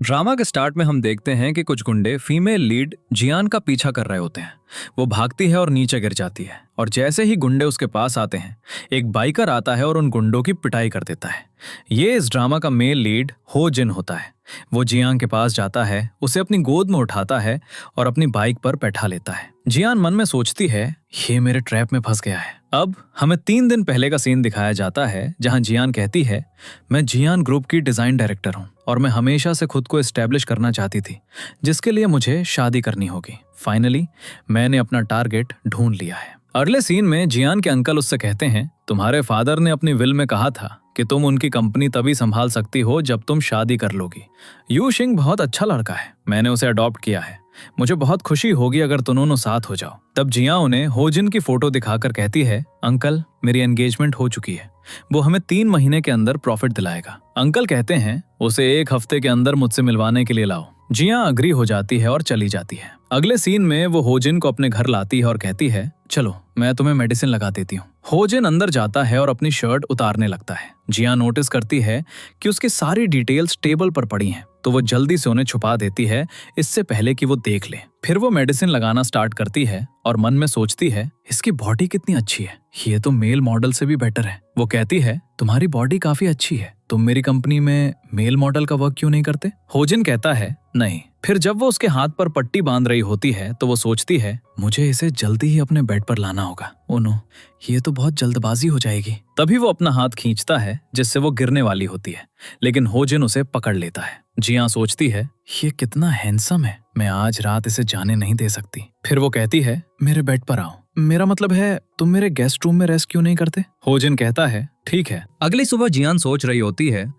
Drama के start में हम देखते हैं कि कुछ गुंडे फीमेल लीड जियान का पीछा कर रहे होते हैं। वो भागती है और नीचे गिर जाती है और जैसे ही गुंडे उसके पास आते हैं एक बाइकर आता है और उन गुंडों की पिटाई कर देता है। ये इस ड्रामा का मेल लीड हो जिन होता है। वो जियान के पास जाता है, उसे अपनी गोद में उठाता है और अपनी बाइक पर बैठा लेता है। जियान मन में सोचती है ये मेरे ट्रैप में फंस गया है। अब हमें 3 दिन पहले का सीन दिखाया जाता है जहां जियान कहती है मैं जियान ग्रुप की डिजाइन डायरेक्टर हूं और मैं हमेशा से खुद को एस्टेब्लिश करना चाहती थी जिसके लिए मुझे शादी करनी होगी। फाइनली मैंने अपना टारगेट ढूंढ लिया है। अगले सीन में जियान के अंकल उससे कहते हैं तुम्हारे फादर ने अपनी विल में कहा था कि तुम उनकी कंपनी तभी संभाल सकती हो जब तुम शादी कर लोगी। यू शिंग बहुत अच्छा लड़का है, मैंने उसे अडॉप्ट किया है। मुझे बहुत खुशी होगी अगर तुम दोनों साथ हो जाओ। तब जिया उन्हें होजिन की फोटो दिखाकर कहती है अंकल मेरी एंगेजमेंट हो चुकी है, वो हमें 3 महीने के अंदर प्रॉफिट दिलाएगा। अंकल कहते हैं उसे 1 हफ्ते के अंदर मुझसे मिलवाने के लिए लाओ। जिया अग्री हो जाती है और चली जाती है। अगले सीन में वो होजिन को अपने घर लाती है और कहती है चलो मैं तुम्हें मेडिसिन लगा देती हूँ। होजिन अंदर जाता है और अपनी शर्ट उतारने लगता है। जिया नोटिस करती है कि उसकी सारी डिटेल्स टेबल पर पड़ी हैं, तो वो जल्दी से उन्हें छुपा देती है इससे पहले कि वो देख ले। फिर वो मेडिसिन लगाना स्टार्ट करती है और मन में सोचती है इसकी बॉडी कितनी अच्छी है, ये तो मेल मॉडल से भी बेटर है। वो कहती है तुम्हारी बॉडी काफी अच्छी है, तुम मेरी कंपनी में मेल मॉडल का वर्क क्यों नहीं करते? होजिन कहता है नहीं। फिर जब वो उसके हाथ पर पट्टी बांध रही होती है तो वो सोचती है मुझे इसे जल्दी ही अपने बेड पर लाना होगा। ओ नो, ये तो बहुत जल्दबाजी हो जाएगी। तभी वो अपना हाथ खींचता है जिससे वो गिरने वाली होती है, लेकिन होजिन उसे पकड़ लेता है। जिया सोचती है ये कितना हैंडसम है, मैं आज रात इसे जाने नहीं दे सकती। फिर वो कहती है मेरे बेड पर आओ, मेरा मतलब है तुम मेरे गेस्ट रूम में रेस्ट क्यों नहीं करते? होजिन कहता है ठीक है। अगली सुबह जियान सोच रही होती है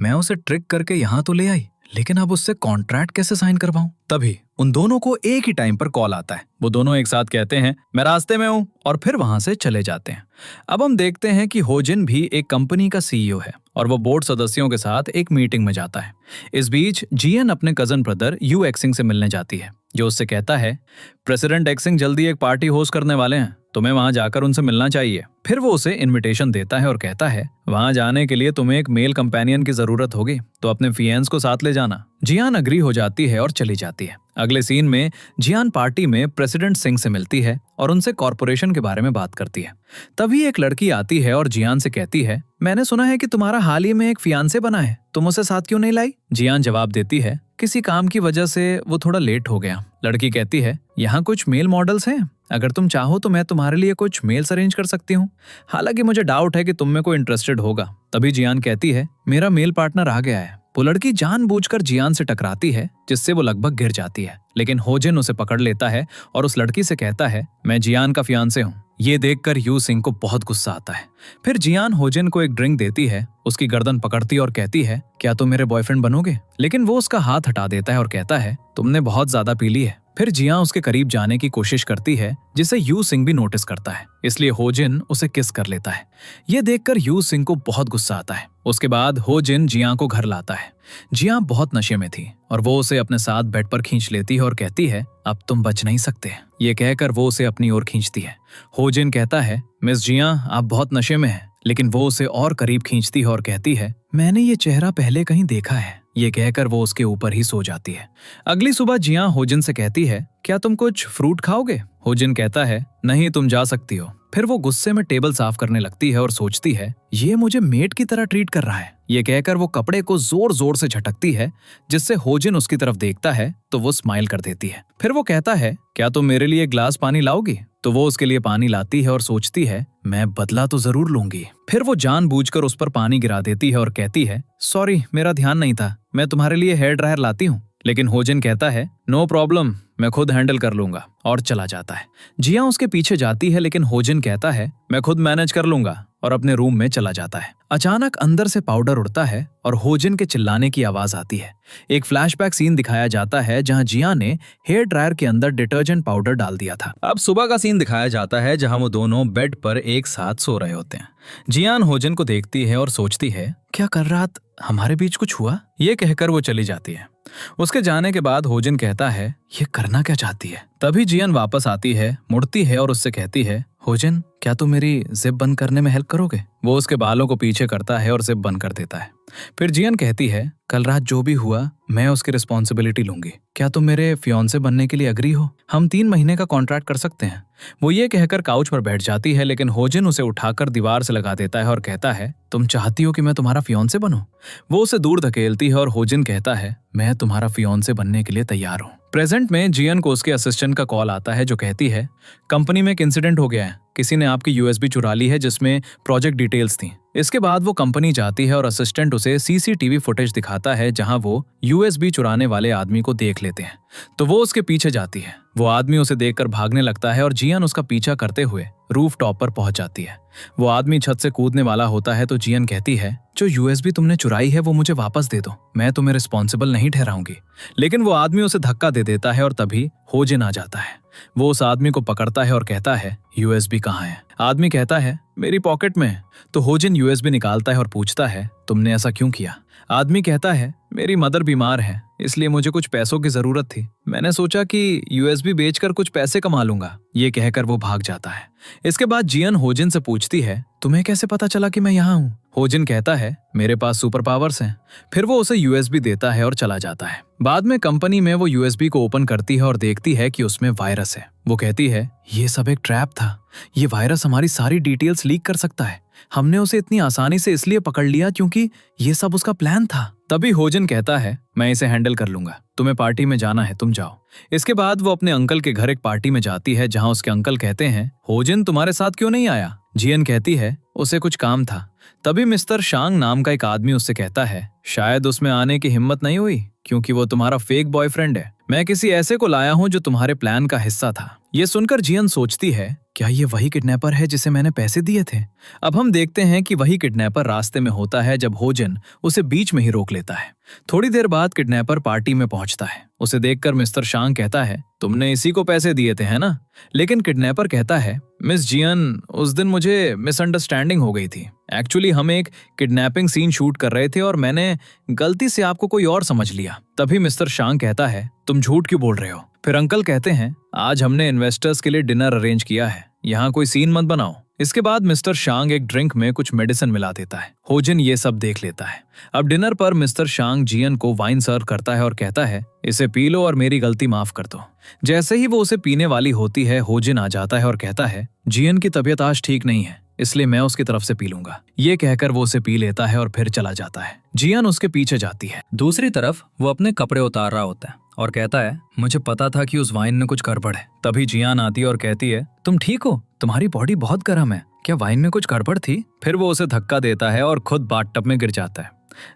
मैं उसे ट्रिक करके यहाँ तो ले आई, लेकिन अब उससे कॉन्ट्रैक्ट कैसे साइन करवाऊं? तभी उन दोनों को एक ही टाइम पर कॉल आता है। वो दोनों एक साथ कहते हैं मैं रास्ते में हूं और फिर वहां से चले जाते हैं। अब हम देखते हैं कि होजिन भी एक कंपनी का सीईओ है और वो बोर्ड सदस्यों के साथ एक मीटिंग में जाता है। इस बीच जियन अपने कजन ब्रदर यू एक्सिंग से मिलने जाती है, जो उससे कहता है प्रेसिडेंट एक्सिंग जल्दी एक पार्टी होस्ट करने वाले हैं, तुम्हें वहां जाकर उनसे मिलना चाहिए। फिर वो उसे इनविटेशन देता है और कहता है वहां जाने के लिए तुम्हें एक मेल कंपेनियन की जरूरत होगी, तो अपने फियंस को साथ ले जाना। जियान अग्री हो जाती है और चली जाती है। अगले सीन में जियान पार्टी में प्रेसिडेंट सिंह से मिलती है और उनसे कॉर्पोरेशन के बारे में बात करती है। तभी एक लड़की आती है और जियान से कहती है मैंने सुना है कि तुम्हारा हाल ही में एक फियांसे बना है, तुम उसे साथ क्यों नहीं लाई? जियान जवाब देती है किसी काम की वजह से वो थोड़ा लेट हो गया। लड़की कहती है यहाँ कुछ मेल मॉडल्स हैं, अगर तुम चाहो तो मैं तुम्हारे लिए कुछ मेल्स अरेंज कर सकती हूँ, हालांकि मुझे डाउट है कि तुम में कोई इंटरेस्टेड होगा। तभी जियान कहती है मेरा मेल पार्टनर आ गया है। वो लड़की जानबूझकर जियान से टकराती है जिससे वो लगभग गिर जाती है, लेकिन होजिन उसे पकड़ लेता है और उस लड़की से कहता है मैं जियान का फियांसे हूँ। ये देखकर यू सिंह को बहुत गुस्सा आता है। फिर जियान होजिन को एक ड्रिंक देती है, उसकी गर्दन पकड़ती और कहती है क्या तुम मेरे बॉयफ्रेंड बनोगे? लेकिन वो उसका हाथ हटा देता है और कहता है तुमने बहुत ज्यादा पी ली है। फिर जिया उसके करीब जाने की कोशिश करती है जिसे यू सिंह भी नोटिस करता है, इसलिए होजिन उसे किस कर लेता है। ये देखकर यू सिंह को बहुत गुस्सा आता है। उसके बाद होजिन जिया को घर लाता है। जिया बहुत नशे में थी और वो उसे अपने साथ बेड पर खींच लेती है और कहती है अब तुम बच नहीं सकते। ये कहकर वो उसे अपनी ओर खींचती है। होजिन कहता है मिस जिया आप बहुत नशे में हैं, लेकिन वो उसे और करीब खींचती है और कहती है मैंने ये चेहरा पहले कहीं देखा है। ये कहकर वो उसके ऊपर ही सो जाती है। अगली सुबह जिया होजिन से कहती है क्या तुम कुछ फ्रूट खाओगे? होजिन कहता है नहीं, तुम जा सकती हो। फिर वो गुस्से में टेबल साफ करने लगती है और सोचती है ये मुझे मेट की तरह ट्रीट कर रहा है। ये कहकर वो कपड़े को जोर जोर से झटकती है, जिससे होजिन उसकी तरफ देखता है तो वो स्माइल कर देती है। फिर वो कहता है क्या तुम मेरे लिए ग्लास पानी लाओगी? तो वो उसके लिए पानी लाती है और सोचती है मैं बदला तो जरूर लूंगी। फिर वो जानबूझकर उस पर पानी गिरा देती है और कहती है सॉरी मेरा ध्यान नहीं था, मैं तुम्हारे लिए हेयर ड्रायर लाती हूँ। लेकिन होजिन कहता है नो प्रॉब्लम, मैं खुद हैंडल कर लूंगा और चला जाता है। जिया उसके पीछे जाती है, लेकिन होजिन कहता है मैं खुद मैनेज कर लूंगा और अपने रूम में चला जाता है। अचानक अंदर से पाउडर उड़ता है और होजिन के चिल्लाने की आवाज आती है। एक फ्लैशबैक सीन दिखाया जाता है जहां जिया ने हेयर ड्रायर के अंदर डिटर्जेंट पाउडर डाल दिया था। अब सुबह का सीन दिखाया जाता है जहां वो दोनों बेड पर एक साथ सो रहे होते हैं। जियान होजिन को देखती है और सोचती है क्या कल रात हमारे बीच कुछ हुआ? ये कहकर वो चली जाती है। उसके जाने के बाद होजिन कहता है, ये करना क्या चाहती है। तभी जियन वापस आती है, मुड़ती है और उससे कहती है, होजिन क्या तुम मेरी जिप बंद करने में हेल्प करोगे। वो उसके बालों को पीछे करता है और जिप बंद कर देता है। फिर जियन कहती है, कल रात जो भी हुआ मैं उसकी रिस्पॉन्सिबिलिटी लूंगी। क्या तुम मेरे फियांसे बनने के लिए अग्री हो? हम 3 महीने का कॉन्ट्रैक्ट कर सकते हैं। वो ये कहकर काउच पर बैठ जाती है, लेकिन होजिन उसे उठाकर दीवार से लगा देता है और कहता है, तुम चाहती हो कि मैं तुम्हारा फियांसे बनूं? वो उसे दूर धकेलती है और होजिन कहता है, मैं तुम्हारा फियांसे बनने के लिए तैयार हूँ। प्रेजेंट में जियन को उसके असिस्टेंट का कॉल आता है जो कहती है, कंपनी में एक इंसिडेंट हो गया है, किसी ने आपकी यूएसबी चुरा ली है जिसमें प्रोजेक्ट डिटेल्स थी। इसके बाद वो कंपनी जाती है और असिस्टेंट उसे सीसीटीवी फुटेज दिखाता है जहां वो यूएसबी चुराने वाले आदमी को देख लेते हैं। तो वो उसके पीछे जाती है। वो आदमी उसे देखकर भागने लगता है और जियन उसका पीछा करते हुए रूफ टॉप पर पहुंच जाती है। वो आदमी छत से कूदने वाला होता है तो जियन कहती है, जो यूएसबी तुमने चुराई है वो मुझे वापस दे दो, मैं तुम्हें रिस्पॉन्सिबल नहीं ठहराऊंगी। लेकिन वो आदमी उसे धक्का दे देता है और तभी होजिन आ जाता है। वो उस आदमी को पकड़ता है और कहता है, यूएसबी कहाँ है? आदमी कहता है, मेरी पॉकेट में है। तो होजिन यूएसबी निकालता है और पूछता है, तुमने ऐसा क्यों किया? आदमी कहता है, मेरी मदर बीमार है इसलिए मुझे कुछ पैसों की जरूरत थी, मैंने सोचा कि यूएसबी बेचकर कुछ पैसे कमा लूंगा। ये कहकर वो भाग जाता है। इसके बाद जियन होजिन से पूछती है, तुम्हें कैसे पता चला कि मैं यहाँ हूँ? होजिन कहता है, मेरे पास सुपर पावर्स हैं। फिर वो उसे यूएसबी देता है और चला जाता है। बाद में कंपनी में वो यूएसबी को ओपन करती है और देखती है कि उसमें वायरस है। वो कहती है, ये सब एक ट्रैप था, ये वायरस हमारी सारी डिटेल्स लीक कर सकता है। हमने उसे इतनी आसानी से इसलिए पकड़ लिया क्योंकि ये सब उसका प्लान था। तभी होजिन कहता है, मैं इसे हैंडल कर लूंगा, तुम्हें पार्टी में जाना है, तुम जाओ। इसके बाद वो अपने अंकल के घर एक पार्टी में जाती है जहां उसके अंकल कहते हैं, होजिन तुम्हारे साथ क्यों नहीं आया? जियन कहती है, उसे कुछ काम था। तभी मिस्टर शांग नाम का एक आदमी उससे कहता है, शायद उसमें आने की हिम्मत नहीं हुई क्योंकि वो तुम्हारा फेक बॉयफ्रेंड है। मैं किसी ऐसे को लाया हूँ जो तुम्हारे प्लान का हिस्सा था। ये सुनकर जियन सोचती है, क्या ये वही किडनैपर है जिसे मैंने पैसे दिए थे? अब हम देखते हैं कि वही किडनैपर रास्ते में होता है जब होजिन उसे बीच में ही रोक लेता है। थोड़ी देर बाद किडनैपर पार्टी में पहुंचता है। उसे देखकर मिस्टर शांग कहता है, तुमने इसी को पैसे दिए थे है ना? लेकिन किडनैपर कहता है, मिस जियन, उस दिन मुझे मिसअंडरस्टैंडिंग हो गई थी। एक्चुअली हम एक किडनैपिंग सीन शूट कर रहे थे और मैंने गलती से आपको कोई और समझ लिया। तभी मिस्टर शांग कहता है, तुम झूठ क्यों बोल रहे हो? फिर अंकल कहते हैं, आज हमने इन्वेस्टर्स के लिए डिनर अरेंज किया है, यहाँ कोई सीन मत बनाओ। इसके बाद मिस्टर शांग एक ड्रिंक में कुछ मेडिसिन मिला देता है। होजिन ये सब देख लेता है। अब डिनर पर मिस्टर शांग जियन को वाइन सर्व करता है और कहता है, इसे पी लो और मेरी गलती माफ कर दो। जैसे ही वो उसे पीने वाली होती है, होजिन आ जाता है और कहता है, जियन की तबीयत आज ठीक नहीं है इसलिए मैं उसकी तरफ से पी लूंगा। ये कहकर वो उसे पी लेता है और फिर चला जाता है। जियन उसके पीछे जाती है। दूसरी तरफ वो अपने कपड़े उतार रहा होता है और कहता है, मुझे पता था कि उस वाइन में कुछ गड़बड़ है। तभी जियान आती है और कहती है, तुम ठीक हो? तुम्हारी बॉडी बहुत गर्म है, क्या वाइन में कुछ गड़बड़ थी? फिर वो उसे धक्का देता है और खुद बाथटब में गिर जाता है।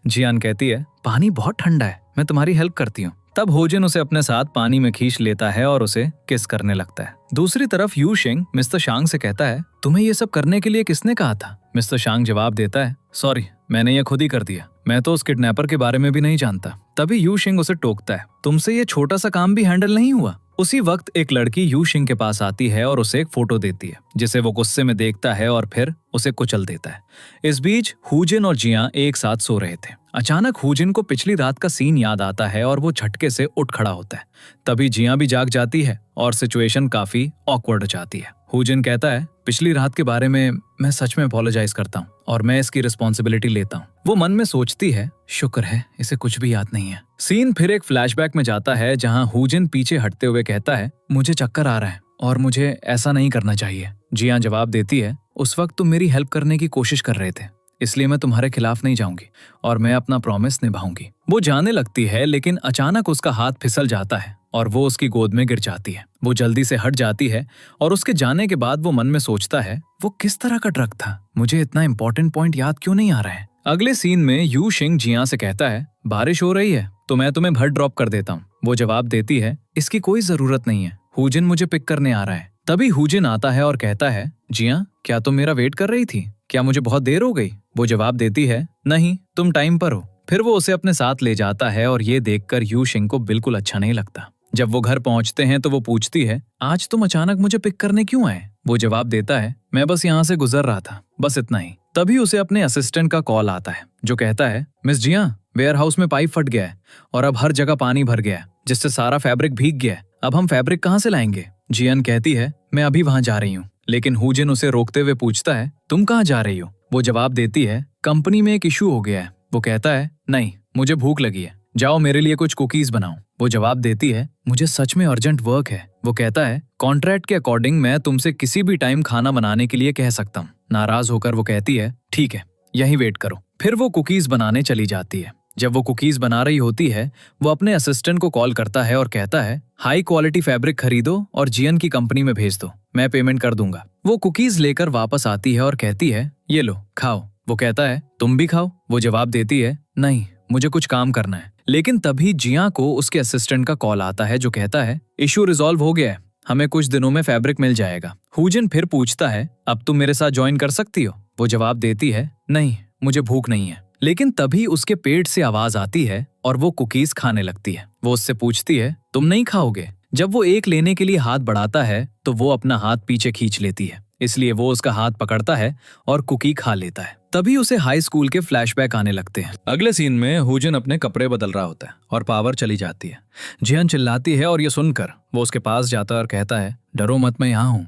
जियान कहती है, पानी बहुत ठंडा है, मैं तुम्हारी हेल्प करती हूँ। तब होजिन उसे अपने साथ पानी में खींच लेता है और उसे किस करने लगता है। दूसरी तरफ यू शिंग मिस्टर शांग से कहता है, तुम्हें ये सब करने के लिए किसने कहा था? मिस्टर शांग जवाब देता है, सॉरी, मैंने ये खुद ही कर दिया, मैं तो उस किडनैपर के बारे में भी नहीं जानता। तभी यू शिंग उसे टोकता है, तुमसे ये छोटा सा काम भी हैंडल नहीं हुआ। उसी वक्त एक लड़की यू शिंग के पास आती है और उसे एक फोटो देती है जिसे वो गुस्से में देखता है और फिर उसे कुचल देता है। इस बीच हुजिन और जिया एक साथ सो रहे थे। अचानक हुजिन को पिछली रात का सीन याद आता है और वो झटके से उठ खड़ा होता है। तभी जिया भी जाग जाती है और सिचुएशन काफी ऑकवर्ड हो जाती है। हुजिन कहता है, पिछली रात के बारे में मैं सच में अपोलोजाइज करता हूँ और मैं इसकी रिस्पॉन्सिबिलिटी लेता हूँ। वो मन में सोचती है, शुक्र है इसे कुछ भी याद नहीं है। सीन फिर एक फ्लैशबैक में जाता है जहाँ हुजिन पीछे हटते हुए कहता है, मुझे चक्कर आ रहा है और मुझे ऐसा नहीं करना चाहिए। जिया जवाब देती है, उस वक्त तुम मेरी हेल्प करने की कोशिश कर रहे थे इसलिए मैं तुम्हारे खिलाफ नहीं जाऊंगी और मैं अपना प्रॉमिस निभाऊंगी। वो जाने लगती है लेकिन अचानक उसका हाथ फिसल जाता है और वो उसकी गोद में गिर जाती है। वो जल्दी से हट जाती है और उसके जाने के बाद वो मन में सोचता है, वो किस तरह का ड्रग था, मुझे इतना इंपॉर्टेंट पॉइंट याद क्यों नहीं आ रहा है। अगले सीन में यू शिंग जिया से कहता है, बारिश हो रही है तो मैं तुम्हें घर ड्रॉप कर देता हूँ। वो जवाब देती है, इसकी कोई जरूरत नहीं है, हुजिन मुझे पिक करने आ रहा है। तभी हुजिन आता है और कहता है, जिया क्या तुम मेरा वेट कर रही थी? क्या मुझे बहुत देर हो गई? वो जवाब देती है, नहीं, तुम टाइम पर हो। फिर वो उसे अपने साथ ले जाता है और ये देखकर यू शिंग को बिल्कुल अच्छा नहीं लगता। जब वो घर पहुंचते हैं तो वो पूछती है, आज तुम अचानक मुझे पिक करने क्यों आए? वो जवाब देता है, मैं बस यहाँ से गुजर रहा था, बस इतना ही। तभी उसे अपने असिस्टेंट का कॉल आता है जो कहता है, मिस जिया, वेयर हाउस में पाइप फट गया है और अब हर जगह पानी भर गया है जिससे सारा फैब्रिक भीग गया है। अब हम फैब्रिक कहाँ से लाएंगे? जियान कहती है, मैं अभी वहां जा रही हूँ। लेकिन हुजिन उसे रोकते हुए पूछता है, तुम कहाँ जा रही हो? वो जवाब देती है, कंपनी में एक इशू हो गया है। वो कहता है, नहीं, मुझे भूख लगी है, जाओ मेरे लिए कुछ कुकीज बनाओ। वो जवाब देती है, मुझे सच में अर्जेंट वर्क है। वो कहता है, कॉन्ट्रैक्ट के अकॉर्डिंग मैं तुमसे किसी भी टाइम खाना बनाने के लिए कह सकता हूँ। नाराज होकर वो कहती है, ठीक है, यहीं वेट करो। फिर वो कुकीज बनाने चली जाती है। जब वो कुकीज बना रही होती है, वो अपने असिस्टेंट को कॉल करता है और कहता है, हाई क्वालिटी फैब्रिक खरीदो और जियन की कंपनी में भेज दो, मैं पेमेंट कर दूंगा। वो कुकीज लेकर वापस आती है और कहती है, ये लो खाओ। वो कहता है, तुम भी खाओ। वो जवाब देती है, नहीं, मुझे कुछ काम करना है। लेकिन तभी जिया को उसके असिस्टेंट का कॉल आता है जो कहता है, इशू रिजॉल्व हो गया है, हमें कुछ दिनों में फैब्रिक मिल जाएगा। हुजिन फिर पूछता है, अब तुम मेरे साथ ज्वाइन कर सकती हो? वो जवाब देती है, नहीं, मुझे भूख नहीं है। लेकिन तभी उसके पेट से आवाज आती है और वो कुकीज खाने लगती है। वो उससे पूछती है, तुम नहीं खाओगे? जब वो एक लेने के लिए हाथ बढ़ाता है तो वो अपना हाथ पीछे खींच लेती है, इसलिए वो उसका हाथ पकड़ता है और कुकी खा लेता है। तभी उसे हाई स्कूल के फ्लैशबैक आने लगते हैं। अगले सीन में हुजिन अपने कपड़े बदल रहा होता है और पावर चली जाती है। जियन चिल्लाती है और ये सुनकर वो उसके पास जाता है और कहता है, डरो मत, मैं यहाँ हूँ।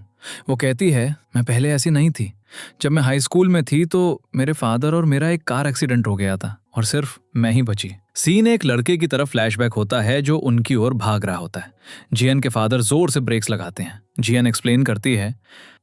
वो कहती है, मैं पहले ऐसी नहीं थी। जब मैं हाई स्कूल में थी तो मेरे फादर और मेरा एक कार एक्सीडेंट हो गया था और सिर्फ मैं ही बची। सीन एक लड़के की तरफ फ्लैशबैक होता है जो उनकी ओर भाग रहा होता है। जियन के फादर जोर से ब्रेक्स लगाते हैं। जियन एक्सप्लेन करती है,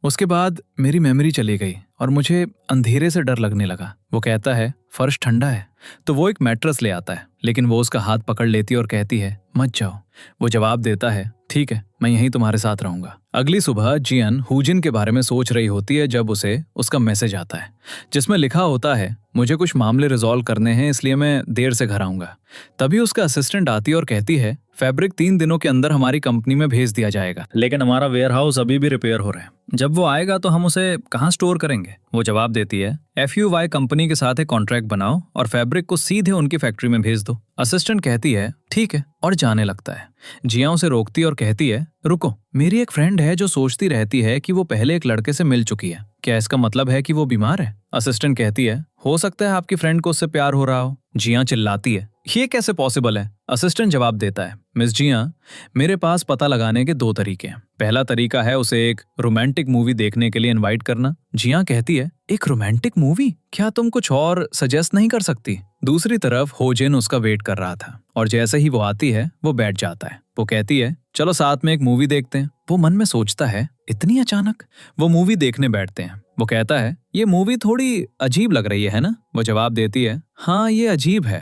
उसके बाद मेरी मेमोरी चली गई और मुझे अंधेरे से डर लगने लगा। वो कहता है, फर्श ठंडा है, तो वो एक मैट्रेस ले आता है, लेकिन वो उसका हाथ पकड़ लेती है और कहती है, मत जाओ। वो जवाब देता है, ठीक है, मैं यहीं तुम्हारे साथ रहूंगा। अगली सुबह जियन हुजिन के बारे में सोच रही होती है जब उसे उसका मैसेज आता है जिसमें लिखा होता है, मुझे कुछ मामले रिजॉल्व करने हैं इसलिए मैं देर से घर आऊंगा। तभी उसका असिस्टेंट आती है और कहती है, फैब्रिक 3 दिनों के अंदर हमारी कंपनी में भेज दिया जाएगा, लेकिन हमारा वेयर हाउस अभी भी रिपेयर हो रहा है। जब वो आएगा तो हम उसे कहाँ स्टोर करेंगे? वो जवाब देती है, FUY कंपनी के साथ एक कॉन्ट्रैक्ट बनाओ और फैब्रिक को सीधे उनकी फैक्ट्री में भेज दो। असिस्टेंट कहती है, ठीक है, और जाने लगता है। जिया उसे रोकती है और कहती है, रुको, मेरी एक फ्रेंड है जो सोचती रहती है कि वो पहले एक लड़के से मिल चुकी है, क्या इसका मतलब है कि वो बीमार है? असिस्टेंट कहती है, हो सकता है आपकी फ्रेंड को उससे प्यार हो रहा हो। जिया चिल्लाती है, ये कैसे पॉसिबल है? असिस्टेंट जवाब देता है, मिस जिया, मेरे पास पता लगाने के 2 तरीके हैं। पहला तरीका है उसे एक रोमांटिक मूवी देखने के लिए इनवाइट करना। जिया कहती है, एक रोमांटिक मूवी? क्या तुम कुछ और सजेस्ट नहीं कर सकती? दूसरी तरफ होजिन उसका वेट कर रहा था और जैसे ही वो आती है वो बैठ जाता है। वो कहती है, चलो साथ में एक मूवी देखते हैं। वो मन में सोचता है, इतनी अचानक? वो मूवी देखने बैठते हैं। वो कहता है, ये मूवी थोड़ी अजीब लग रही है ना? वो जवाब देती है, हाँ, ये अजीब है।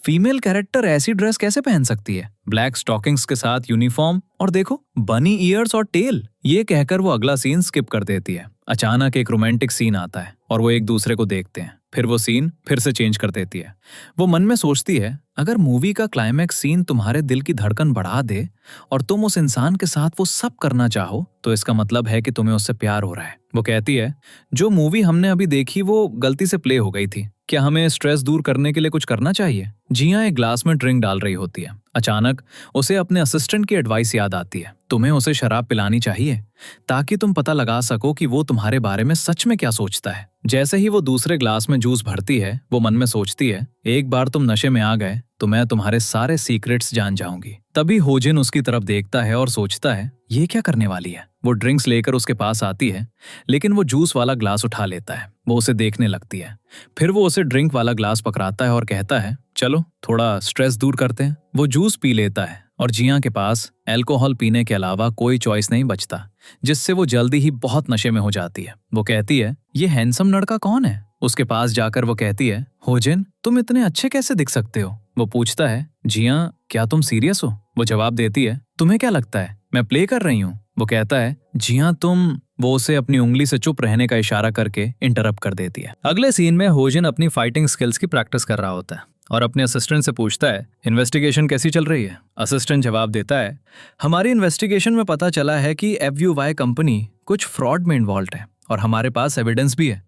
फीमेल कैरेक्टर ऐसी ड्रेस कैसे पहन सकती है? ब्लैक स्टॉकिंग्स के साथ यूनिफॉर्म, और देखो, बनी ईयर्स और टेल। ये कहकर वो अगला सीन स्किप कर देती है। अचानक एक रोमांटिक सीन आता है और वो एक दूसरे को देखते हैं। फिर वो सीन फिर से चेंज कर देती है। वो मन में सोचती है, अगर मूवी का क्लाइमैक्स सीन तुम्हारे दिल की धड़कन बढ़ा दे और तुम उस इंसान के साथ वो सब करना चाहो तो इसका मतलब है कि तुम्हें उससे प्यार हो रहा है। वो कहती है, जो मूवी हमने अभी देखी वो गलती से प्ले हो गई थी, क्या हमें स्ट्रेस दूर करने के लिए कुछ करना चाहिए? जिया एक ग्लास में ड्रिंक डाल रही होती है। अचानक उसे अपने असिस्टेंट की एडवाइस याद आती है, तुम्हें उसे शराब पिलानी चाहिए ताकि तुम पता लगा सको कि वो तुम्हारे बारे में सच में क्या सोचता है। जैसे ही वो दूसरे ग्लास में जूस भरती है वो मन में सोचती है, एक बार तुम नशे में आ गए तो मैं तुम्हारे सारे सीक्रेट्स जान जाऊंगी। तभी होजिन उसकी तरफ देखता है और सोचता है, ये क्या करने वाली है? वो ड्रिंक्स लेकर उसके पास आती है, लेकिन वो जूस वाला ग्लास उठा लेता है। वो उसे देखने लगती है। फिर वो उसे ड्रिंक वाला ग्लास पकड़ाता है और कहता है, चलो थोड़ा स्ट्रेस दूर करते हैं। वो जूस पी लेता है और जिया के पास अल्कोहल पीने के अलावा कोई चॉइस नहीं बचता, जिससे वो जल्दी ही बहुत नशे में हो जाती है। वो कहती है, ये हैंडसम लड़का कौन है? उसके पास जाकर वो कहती है, होजिन, तुम इतने अच्छे कैसे दिख सकते हो? वो पूछता है, जिया, क्या तुम सीरियस हो? वो जवाब देती है, तुम्हें क्या लगता है मैं प्ले कर रही हूँ? वो कहता है, जिया तुम। वो उसे अपनी उंगली से चुप रहने का इशारा करके इंटरप्ट कर देती है। अगले सीन में होजिन अपनी फाइटिंग स्किल्स की प्रैक्टिस कर रहा होता है और अपने असिस्टेंट से पूछता है, इन्वेस्टिगेशन कैसी चल रही है? असिस्टेंट जवाब देता है, हमारी इन्वेस्टिगेशन में पता चला है कि FUY कंपनी कुछ फ्रॉड में इन्वॉल्व है और हमारे पास एविडेंस भी है।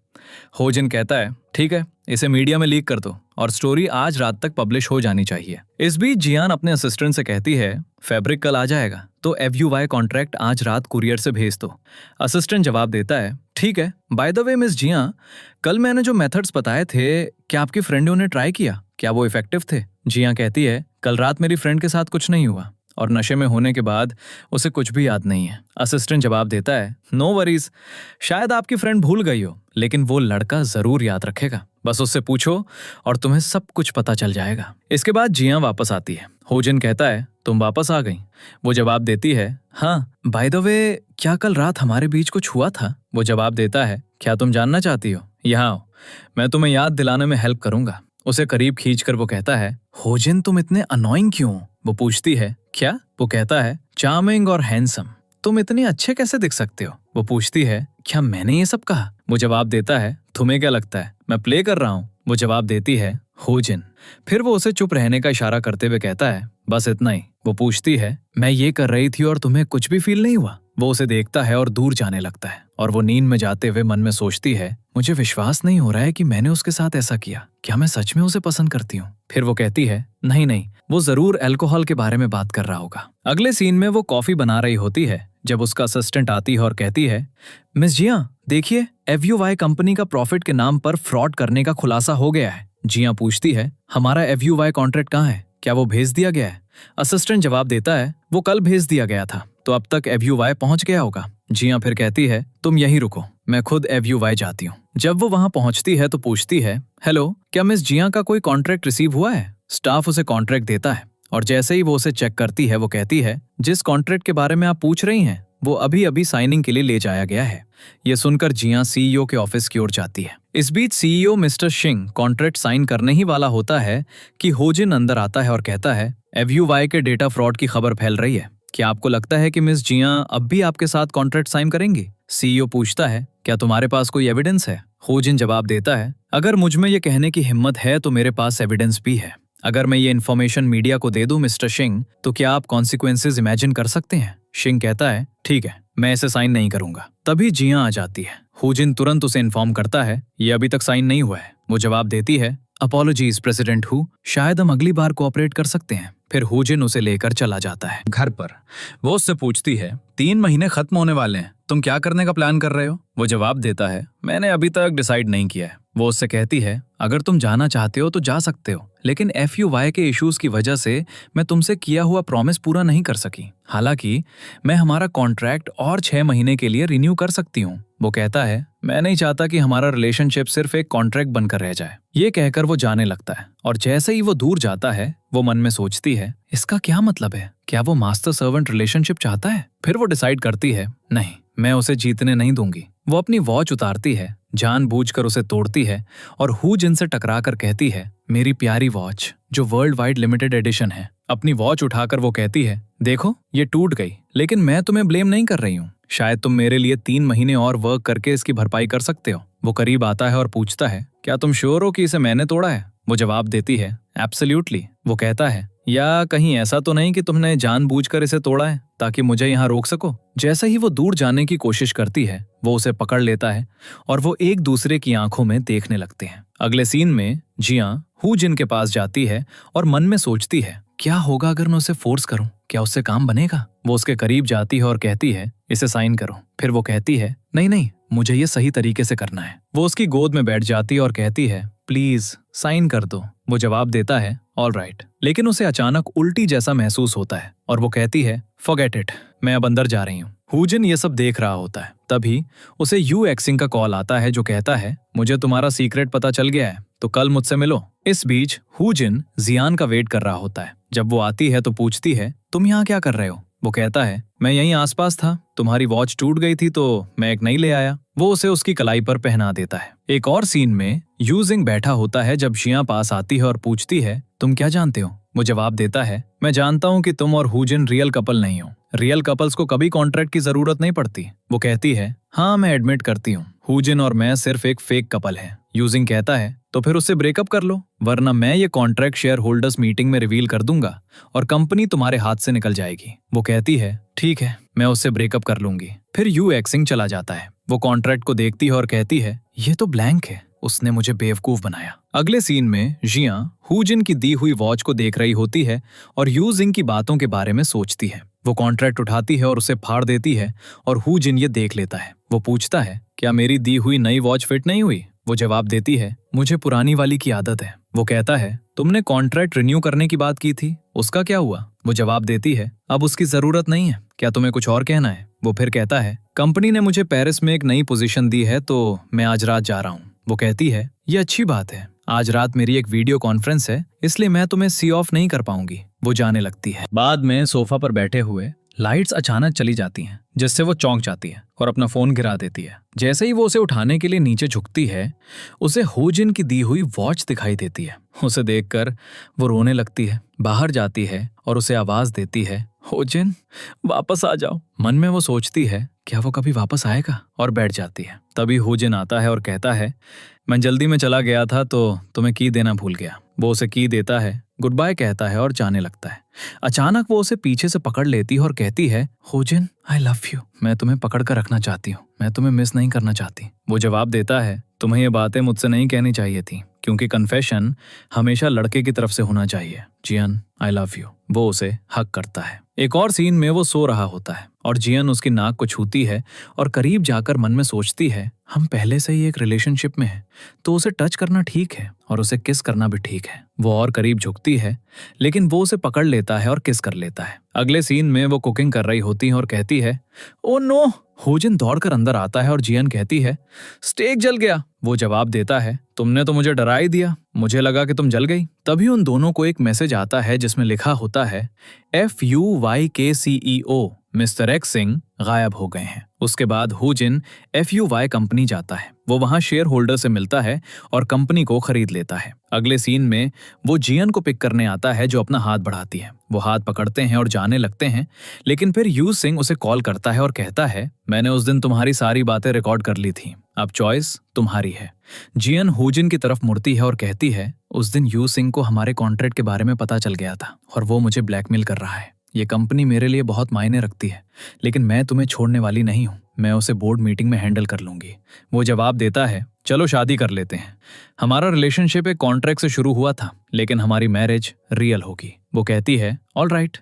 होजिन कहता है, ठीक है, इसे मीडिया में लीक कर दो और स्टोरी आज रात तक पब्लिश हो जानी चाहिए। इस बीच जियान अपने असिस्टेंट से कहती है, फैब्रिक कल आ जाएगा तो FUY कॉन्ट्रैक्ट आज रात कुरियर से भेज दो। असिस्टेंट जवाब देता है, ठीक है। बाय द वे मिस जिया, कल मैंने जो मेथड्स बताए थे क्या आपकी फ्रेंड ने उन्हें ट्राई किया? क्या वो इफेक्टिव थे? जिया कहती है, कल रात मेरी फ्रेंड के साथ कुछ नहीं हुआ और नशे में होने के बाद उसे कुछ भी याद नहीं है। असिस्टेंट जवाब देता है, नो वरीज, शायद आपकी फ्रेंड भूल गई हो, लेकिन वो लड़का जरूर याद रखेगा। बस उससे पूछो और तुम्हें सब कुछ पता चल जाएगा। इसके बाद जिया वापस आती है। होजिन कहता है, तुम वापस आ गई? वो जवाब देती है, हाँ, बाय द वे क्या कल रात हमारे बीच कुछ हुआ था? वो जवाब देता है, क्या तुम जानना चाहती हो? यहाँ आओ, मैं तुम्हें याद दिलाने में हेल्प करूंगा। उसे करीब खींचकर वो कहता है, होजिन तुम इतने अनोइंग क्यों? वो पूछती है, क्या? वो कहता है, चार्मिंग और हैंडसम। तुम इतने अच्छे कैसे दिख सकते हो? वो पूछती है, क्या मैंने ये सब कहा? वो जवाब देता है, तुम्हें क्या लगता है मैं प्ले कर रहा हूँ? वो जवाब देती है, होजिन। फिर वो उसे चुप रहने का इशारा करते हुए कहता है, बस इतना ही। वो पूछती है, मैं ये कर रही थी और तुम्हें कुछ भी फील नहीं हुआ? वो उसे देखता है और दूर जाने लगता है और वो नींद में जाते हुए मन में सोचती है, मुझे विश्वास नहीं हो रहा है कि मैंने उसके साथ ऐसा किया। क्या मैं सच में उसे पसंद करती हूँ? फिर वो कहती है, नहीं नहीं, वो जरूर अल्कोहल के बारे में बात कर रहा होगा। अगले सीन में वो कॉफी बना रही होती है जब उसका असिस्टेंट आती है और कहती है, मिस जिया देखिए, एफयूवाई कंपनी का प्रॉफिट के नाम पर फ्रॉड करने का खुलासा हो गया है। जिया पूछती है, हमारा एफयूवाई कॉन्ट्रैक्ट कहाँ है? क्या वो भेज दिया गया है? असिस्टेंट जवाब देता है, वो कल भेज दिया गया था, तो अब तक एफयूवाई पहुंच गया होगा। जिया फिर कहती है, तुम यहीं रुको, मैं खुद एफयूवाई जाती हूँ। जब वो वहां पहुंचती है तो पूछती है, हेलो, क्या मिस जिया का कोई कॉन्ट्रैक्ट रिसीव हुआ है? स्टाफ उसे कॉन्ट्रैक्ट देता है और जैसे ही वो उसे चेक करती है वो कहती है, जिस कॉन्ट्रैक्ट के बारे में आप पूछ रही हैं वो अभी अभी साइनिंग के लिए ले जाया गया है। ये सुनकर जिया सीईओ के ऑफिस की ओर जाती है। इस बीच CEO mister Singh contract sign करने ही वाला होता है कि होजिन अंदर आता है और कहता है, एफयूवाई के डेटा फ्रॉड की खबर फैल रही है। क्या आपको लगता है कि मिस जिया अब भी आपके साथ कॉन्ट्रैक्ट साइन करेंगी? सीईओ पूछता है, क्या तुम्हारे पास कोई एविडेंस है? होजिन जवाब देता है, अगर मुझ में ये कहने की हिम्मत है तो मेरे पास एविडेंस भी है। अगर मैं ये इन्फॉर्मेशन मीडिया को दे दूं मिस्टर सिंह, तो क्या आप कॉन्सिक्वेंसेज इमेजिन कर सकते हैं? सिंह कहता है, ठीक है, मैं इसे साइन नहीं करूंगा। तभी जिया आ जाती है। होजिन तुरंत उसे इन्फॉर्म करता है, ये अभी तक साइन नहीं हुआ है। वो जवाब देती है, अपॉलॉजीज प्रेसिडेंट हूँ, शायद हम अगली बार कोऑपरेट कर सकते हैं। फिर होजिन उसे लेकर चला जाता है घर पर। वो उससे पूछती है, 3 महीने खत्म होने वाले हैं, तुम क्या करने का प्लान कर रहे हो? वो जवाब देता है, मैंने अभी तक डिसाइड नहीं किया है। वो उससे कहती है, अगर तुम जाना चाहते हो तो जा सकते हो, लेकिन एफयूवाई के इश्यूज की वजह से मैं तुमसे किया हुआ प्रॉमिस पूरा नहीं कर सकी। हालांकि मैं हमारा कॉन्ट्रैक्ट और 6 महीने के लिए रिन्यू कर सकती हूँ। वो कहता है, मैं नहीं चाहता कि हमारा रिलेशनशिप सिर्फ एक कॉन्ट्रैक्ट बनकर रह जाए। ये कहकर वो जाने लगता है और जैसे ही वो दूर जाता है वो मन में सोचती है, इसका क्या मतलब है? क्या वो मास्टर सर्वेंट रिलेशनशिप चाहता है? फिर वो डिसाइड करती है, नहीं, मैं उसे जीतने नहीं दूंगी। वो अपनी वॉच उतारती है, जानबूझकर उसे तोड़ती है और होजिन से टकराकर कहती है, मेरी प्यारी वॉच जो वर्ल्ड वाइड लिमिटेड एडिशन है। अपनी वॉच उठाकर वो कहती है, देखो ये टूट गई, लेकिन मैं तुम्हें ब्लेम नहीं कर रही हूँ। शायद तुम मेरे लिए 3 महीने और वर्क करके इसकी भरपाई कर सकते हो। वो करीब आता है और पूछता है, क्या तुम श्योर हो कि इसे मैंने तोड़ा है? वो जवाब देती है, एब्सोल्युटली। वो कहता है, या कहीं ऐसा तो नहीं कि तुमने जानबूझकर इसे तोड़ा है ताकि मुझे यहाँ रोक सको? जैसे ही वो दूर जाने की कोशिश करती है वो उसे पकड़ लेता है और वो एक दूसरे की आंखों में देखने लगते हैं। अगले सीन में जिया होजिन के पास जाती है और मन में सोचती है, क्या होगा अगर मैं उसे फोर्स करूं? क्या उससे काम बनेगा? वो उसके करीब जाती है और कहती है, इसे साइन करो। फिर वो कहती है, नहीं नहीं, मुझे ये सही तरीके से करना है। वो उसकी गोद में बैठ जाती है और कहती है, प्लीज साइन कर दो। वो जवाब देता है, ऑल राइट। लेकिन उसे अचानक उल्टी जैसा महसूस होता है और वो कहती है, फॉरगेट इट, मैं अब अंदर जा रही हूँ। होजिन ये सब देख रहा होता है। तभी उसे यू एक्सिंग का कॉल आता है जो कहता है, मुझे तुम्हारा सीक्रेट पता चल गया है, तो कल मुझसे मिलो। इस बीच होजिन जियान का वेट कर रहा होता है। जब वो आती है तो पूछती है, तुम यहाँ क्या कर रहे हो? वो कहता है, मैं यहीं आसपास था, तुम्हारी वॉच टूट गई थी तो मैं एक नई ले आया। वो उसे उसकी कलाई पर पहना देता है। एक और सीन में यूजिंग बैठा होता है जब जिया पास आती है और पूछती है, तुम क्या जानते हो? वो जवाब देता है, मैं जानता हूँ कि तुम और होजिन रियल कपल नहीं हो। रियल कपल्स को कभी कॉन्ट्रैक्ट की जरूरत नहीं पड़ती। वो कहती है, हाँ मैं एडमिट करती हूँ, होजिन और मैं सिर्फ एक फेक कपल है। यूजिंग कहता है, तो फिर उससे ब्रेकअप कर लो, वरना मैं ये कॉन्ट्रैक्ट शेयर होल्डर्स मीटिंग में रिवील कर दूंगा और कंपनी तुम्हारे हाथ से निकल जाएगी। वो कहती है, ठीक है, मैं उससे ब्रेकअप कर लूंगी। फिर यू एक्सिंग चला जाता है। वो कॉन्ट्रैक्ट को देखती है और कहती है, ये तो ब्लैंक है, उसने मुझे बेवकूफ बनाया। अगले सीन में जिया होजिन की दी हुई वॉच को देख रही होती है और यूजिंग की बातों के बारे में सोचती है। वो कॉन्ट्रैक्ट उठाती है और उसे फाड़ देती है और होजिन ये देख लेता है। वो पूछता है, क्या मेरी दी हुई नई वॉच फिट नहीं हुई? वो जवाब देती है, मुझे पुरानी वाली की आदत है। वो कहता है, तुमने कॉन्ट्रैक्ट रिन्यू करने की बात की थी, उसका क्या हुआ? वो जवाब देती है, अब उसकी जरूरत नहीं है, क्या तुम्हें कुछ और कहना है? वो फिर कहता है, कंपनी ने मुझे पेरिस में एक नई पोजीशन दी है तो मैं आज रात जा रहा हूँ। वो कहती है, ये अच्छी बात है, आज रात मेरी एक वीडियो कॉन्फ्रेंस है, इसलिए मैं तुम्हें सी ऑफ नहीं कर पाऊंगी। वो जाने लगती है। बाद में सोफा पर बैठे हुए लाइट्स अचानक चली जाती हैं, जिससे वो चौंक जाती है और अपना फोन गिरा देती है। जैसे ही वो उसे उठाने के लिए नीचे झुकती है, उसे होजिन की दी हुई वॉच दिखाई देती है। उसे देखकर वो रोने लगती है, बाहर जाती है और उसे आवाज देती है, होजिन वापस आ जाओ। मन में वो सोचती है, क्या वो कभी वापस आएगा, और बैठ जाती है। तभी होजिन आता है और कहता है, मैं जल्दी में चला गया था तो तुम्हें की देना भूल गया। वो उसे की देता है, गुड बाय कहता है और जाने लगता है। अचानक वो उसे पीछे से पकड़ लेती है और कहती है, होजिन आई लव यू, मैं तुम्हें पकड़ कर रखना चाहती हूँ, मैं तुम्हें मिस नहीं करना चाहती। वो जवाब देता है, तुम्हें ये बातें मुझसे नहीं कहनी चाहिए थी, क्योंकि कन्फेशन हमेशा लड़के की तरफ से होना चाहिए। जियन आई लव यू। वो उसे हक करता है। एक और सीन में वो सो रहा होता है और जियन उसकी नाक को छूती है और करीब जाकर मन में सोचती है, हम पहले से ही एक रिलेशनशिप में हैं, तो उसे टच करना ठीक है और उसे किस करना भी ठीक है। वो और करीब झुकती है, लेकिन वो उसे पकड़ लेता है और किस कर लेता है। अगले सीन में वो कुकिंग कर रही होती है और कहती है, ओ नो। होजिन दौड़कर अंदर आता है और जियन कहती है, स्टेक जल गया। वो जवाब देता है, तुमने तो मुझे डरा ही दिया, मुझे लगा कि तुम जल गई। तभी उन दोनों को एक मैसेज आता है जिसमें लिखा होता है, FUYK CEO mister x Singh गायब हो गए हैं। उसके बाद होजिन FUY कंपनी जाता है। वो वहां शेयर होल्डर से मिलता है और कंपनी को खरीद लेता है। अगले सीन में वो जियन को पिक करने आता है, जो अपना हाथ बढ़ाती है। वो हाथ पकड़ते हैं और जाने लगते हैं, लेकिन फिर यू सिंह उसे कॉल करता है और कहता है, मैंने उस दिन तुम्हारी सारी बातें रिकॉर्ड कर ली थी, अब चॉइस तुम्हारी है। जियन होजिन की तरफ मुड़ती है और कहती है, उस दिन यू सिंह को हमारे कॉन्ट्रैक्ट के बारे में पता चल गया था और वो मुझे ब्लैकमेल कर रहा है। ये कंपनी मेरे लिए बहुत मायने रखती है, लेकिन मैं तुम्हें छोड़ने वाली नहीं हूँ, मैं उसे बोर्ड मीटिंग में हैंडल कर लूंगी। वो जवाब देता है, चलो शादी कर लेते हैं। हमारा रिलेशनशिप एक कॉन्ट्रैक्ट से शुरू हुआ था, लेकिन हमारी मैरिज रियल होगी। वो कहती है, ऑल राइट।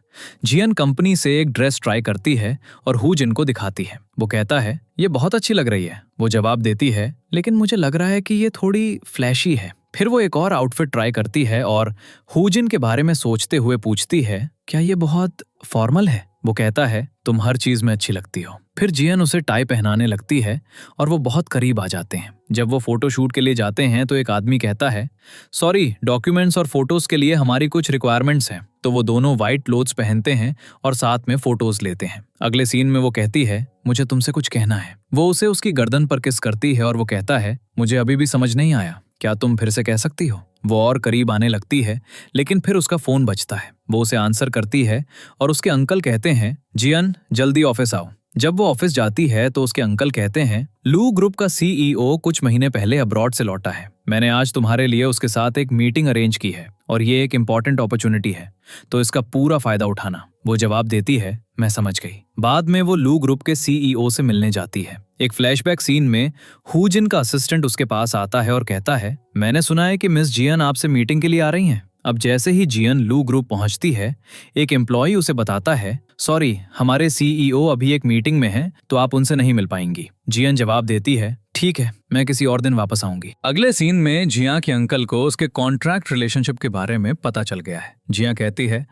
जियन कंपनी से एक ड्रेस ट्राई करती है और होजिन को दिखाती है। वो कहता है, ये बहुत अच्छी लग रही है। वो जवाब देती है, लेकिन मुझे लग रहा है कि ये थोड़ी फ्लैशी है। फिर वो एक और आउटफिट ट्राई करती है और होजिन के बारे में सोचते हुए पूछती है, क्या ये बहुत फॉर्मल है? वो कहता है, तुम हर चीज में अच्छी लगती हो। फिर जियन उसे टाई पहनाने लगती है और वो बहुत करीब आ जाते हैं। जब वो फोटो शूट के लिए जाते हैं तो एक आदमी कहता है, सॉरी, डॉक्यूमेंट्स और फोटोज के लिए हमारी कुछ रिक्वायरमेंट्स हैं। तो वो दोनों व्हाइट क्लोथ्स पहनते हैं और साथ में फोटोज लेते हैं। अगले सीन में वो कहती है, मुझे तुमसे कुछ कहना है। वो उसे उसकी गर्दन पर किस करती है और वो कहता है, मुझे अभी भी समझ नहीं आया, क्या तुम फिर से कह सकती हो? वो और करीब आने लगती है, लेकिन फिर उसका फोन बजता है। वो उसे आंसर करती है और उसके अंकल कहते हैं, जियन जल्दी ऑफिस आओ। जब वो ऑफिस जाती है तो उसके अंकल कहते हैं, लू ग्रुप का CEO कुछ महीने पहले अब्रॉड से लौटा है। मैंने आज तुम्हारे लिए उसके साथ एक मीटिंग अरेंज की है और ये एक इम्पॉर्टेंट अपॉर्चुनिटी है, तो इसका पूरा फायदा उठाना। वो जवाब देती है, मैं समझ गई। बाद में वो लू ग्रुप के CEO से मिलने जाती है। एक फ्लैशबैक सीन में होजिन का असिस्टेंट उसके पास आता है और कहता है, मैंने सुना है कि मिस जियन आपसे मीटिंग के लिए आ रही हैं। अब जैसे ही जियन लू ग्रुप पहुंचती है, एक एम्प्लॉय उसे बताता है, सॉरी, हमारे CEO अभी एक मीटिंग में हैं, तो आप उनसे नहीं मिल पाएंगी। जियन जवाब देती है, ठीक है, मैं किसी और दिन वापस आऊंगी। अगले सीन में जिया के अंकल को उसके कॉन्ट्रैक्ट रिलेशनशिप के बारे में पता चल गया है। जिया कहती है,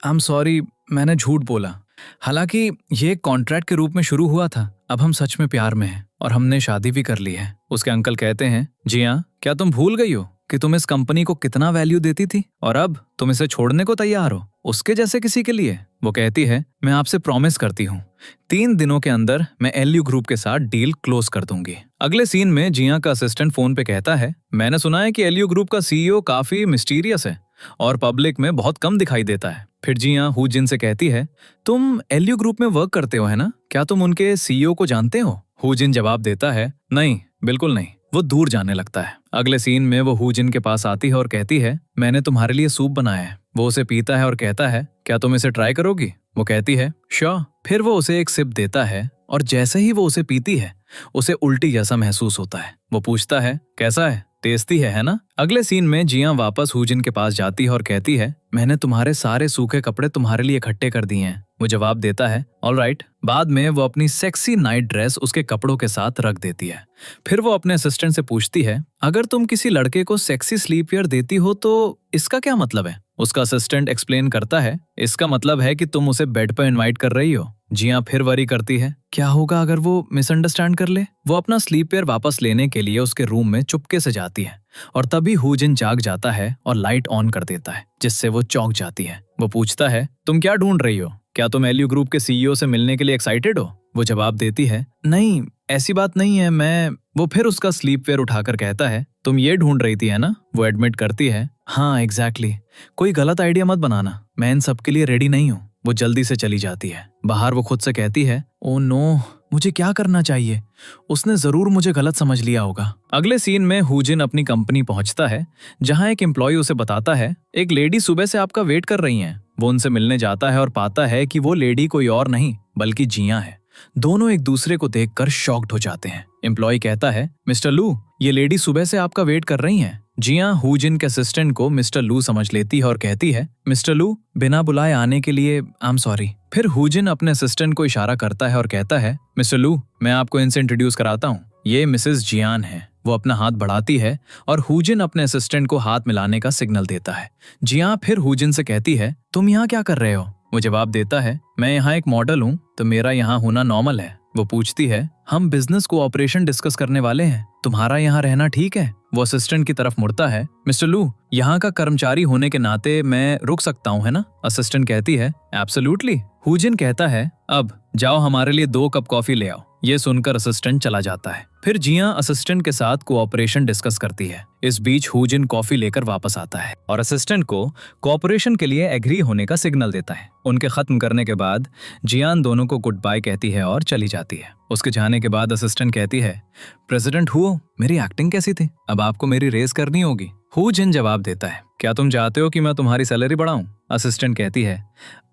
आई एम सॉरी, मैंने झूठ बोला। हालांकि ये कॉन्ट्रैक्ट के रूप में शुरू हुआ था, अब हम सच में प्यार में हैं और हमने शादी भी कर ली है। उसके अंकल कहते हैं, जिया, क्या तुम भूल गई हो कि तुम इस कंपनी को कितना वैल्यू देती थी और अब तुम इसे छोड़ने को तैयार हो, उसके जैसे किसी के लिए? वो कहती है, मैं आपसे प्रॉमिस करती हूँ, 3 दिनों के अंदर मैं LU ग्रुप के साथ डील क्लोज कर दूंगी। अगले सीन में जिया का असिस्टेंट फोन पे कहता है, मैंने सुना है कि LU ग्रुप का CEO काफी मिस्टीरियस है और पब्लिक में बहुत कम दिखाई देता है। फिर जिया होजिन से कहती है, तुम LU ग्रुप में वर्क करते हो है ना, क्या तुम उनके CEO को जानते हो? होजिन जवाब देता है, नहीं, बिल्कुल नहीं। वो दूर जाने लगता है। अगले सीन में वो होजिन के पास आती है और कहती है, मैंने तुम्हारे लिए सूप बनाया है। वो उसे पीता है और कहता है, क्या तुम इसे ट्राई करोगी? वो कहती है, श्योर। फिर वो उसे एक सिप देता है और जैसे ही वो उसे पीती है, उसे उल्टी जैसा महसूस होता है। वो पूछता है, कैसा है? टेस्टी है ना? अगले सीन में जिया वापस होजिन के पास जाती है और कहती है, मैंने तुम्हारे सारे सूखे कपड़े तुम्हारे लिए इकट्ठे कर दिए हैं, वो जवाब देता है ऑलराइट। बाद में वो अपनी सेक्सी नाइट ड्रेस उसके कपड़ों के साथ रख देती है। फिर वो अपने असिस्टेंट से पूछती है अगर तुम किसी लड़के को सेक्सी स्लीप वेयर देती हो तो इसका क्या मतलब है? उसका असिस्टेंट एक्सप्लेन करता है इसका मतलब है कि तुम उसे बेड पर इनवाइट कर रही हो। जियां फिर वरी करती है क्या होगा अगर वो मिसअंडरस्टैंड कर ले। वो अपना स्लीप वेयर वापस लेने के लिए उसके रूम में चुपके से जाती है और तभी हुजिन जाग जाता है और लाइट ऑन कर देता है, जिससे वो चौंक जाती है। वो पूछता है तुम क्या ढूंढ रही हो? क्या तुम एलयू ग्रुप के सीईओ से मिलने के लिए एक्साइटेड हो? वो जवाब देती है नहीं, ऐसी बात नहीं है, मैं। वो फिर उसका स्लीप वेयर उठाकर कहता है तुम ये ढूंढ रही थी है ना? वो एडमिट करती है हाँ एग्जैक्टली। कोई गलत आइडिया मत बनाना, मैं इन सब के लिए रेडी नहीं हूँ। वो जल्दी से चली जाती है। बाहर वो खुद से कहती है ओ नो, मुझे क्या करना चाहिए? उसने जरूर मुझे गलत समझ लिया होगा। अगले सीन में हुजिन अपनी कंपनी पहुंचता है जहां एक एम्प्लॉय उसे बताता है एक लेडी सुबह से आपका वेट कर रही हैं। वो उनसे मिलने जाता है और पाता है कि वो लेडी कोई और नहीं बल्कि जिया है। दोनों एक दूसरे को देखकर शॉक्ड हो जाते हैं। एम्प्लॉय कहता है मिस्टर लू, ये लेडी सुबह से आपका वेट कर रही हैं। जिया हुजिन के असिस्टेंट को मिस्टर लू समझ लेती है और कहती है मिस्टर लू, बिना बुलाए आने के लिए आई एम सॉरी। फिर हुजिन अपने असिस्टेंट को इशारा करता है और कहता है मिस्टर लू, मैं आपको इनसे इंट्रोड्यूस कराता हूँ, ये मिसेस जियान है। वो अपना हाथ बढ़ाती है और हुजिन अपने असिस्टेंट को हाथ मिलाने का सिग्नल देता है। जिया फिर हुजिन से कहती है तुम यहाँ क्या कर रहे हो? वो जवाब देता है मैं यहाँ एक मॉडल हूँ तो मेरा यहाँ होना नॉर्मल है। वो पूछती है हम बिजनेस कोऑपरेशन डिस्कस करने वाले हैं, तुम्हारा यहाँ रहना ठीक है? वो असिस्टेंट की तरफ मुड़ता है मिस्टर लू, यहाँ का कर्मचारी होने के नाते मैं रुक सकता हूँ है ना? असिस्टेंट कहती है एब्सोल्युटली। हुजिन कहता है अब जाओ हमारे लिए 2 कप कॉफी ले आओ। ये सुनकर असिस्टेंट चला जाता है। फिर जिया असिस्टेंट के साथ कोऑपरेशन डिस्कस करती है। इस बीच हुजिन कॉफी लेकर वापस आता है और असिस्टेंट को कोऑपरेशन के लिए एग्री होने का सिग्नल देता है। उनके खत्म करने के बाद जियान दोनों को गुड बाय कहती है और चली जाती है। उसके जाने के बाद असिस्टेंट कहती है प्रेसिडेंट हुओ, मेरी एक्टिंग कैसी थी? अब आपको मेरी रेस करनी होगी। हुजिन जवाब देता है क्या तुम चाहते हो कि मैं तुम्हारी सैलरी बढ़ाऊं? असिस्टेंट कहती है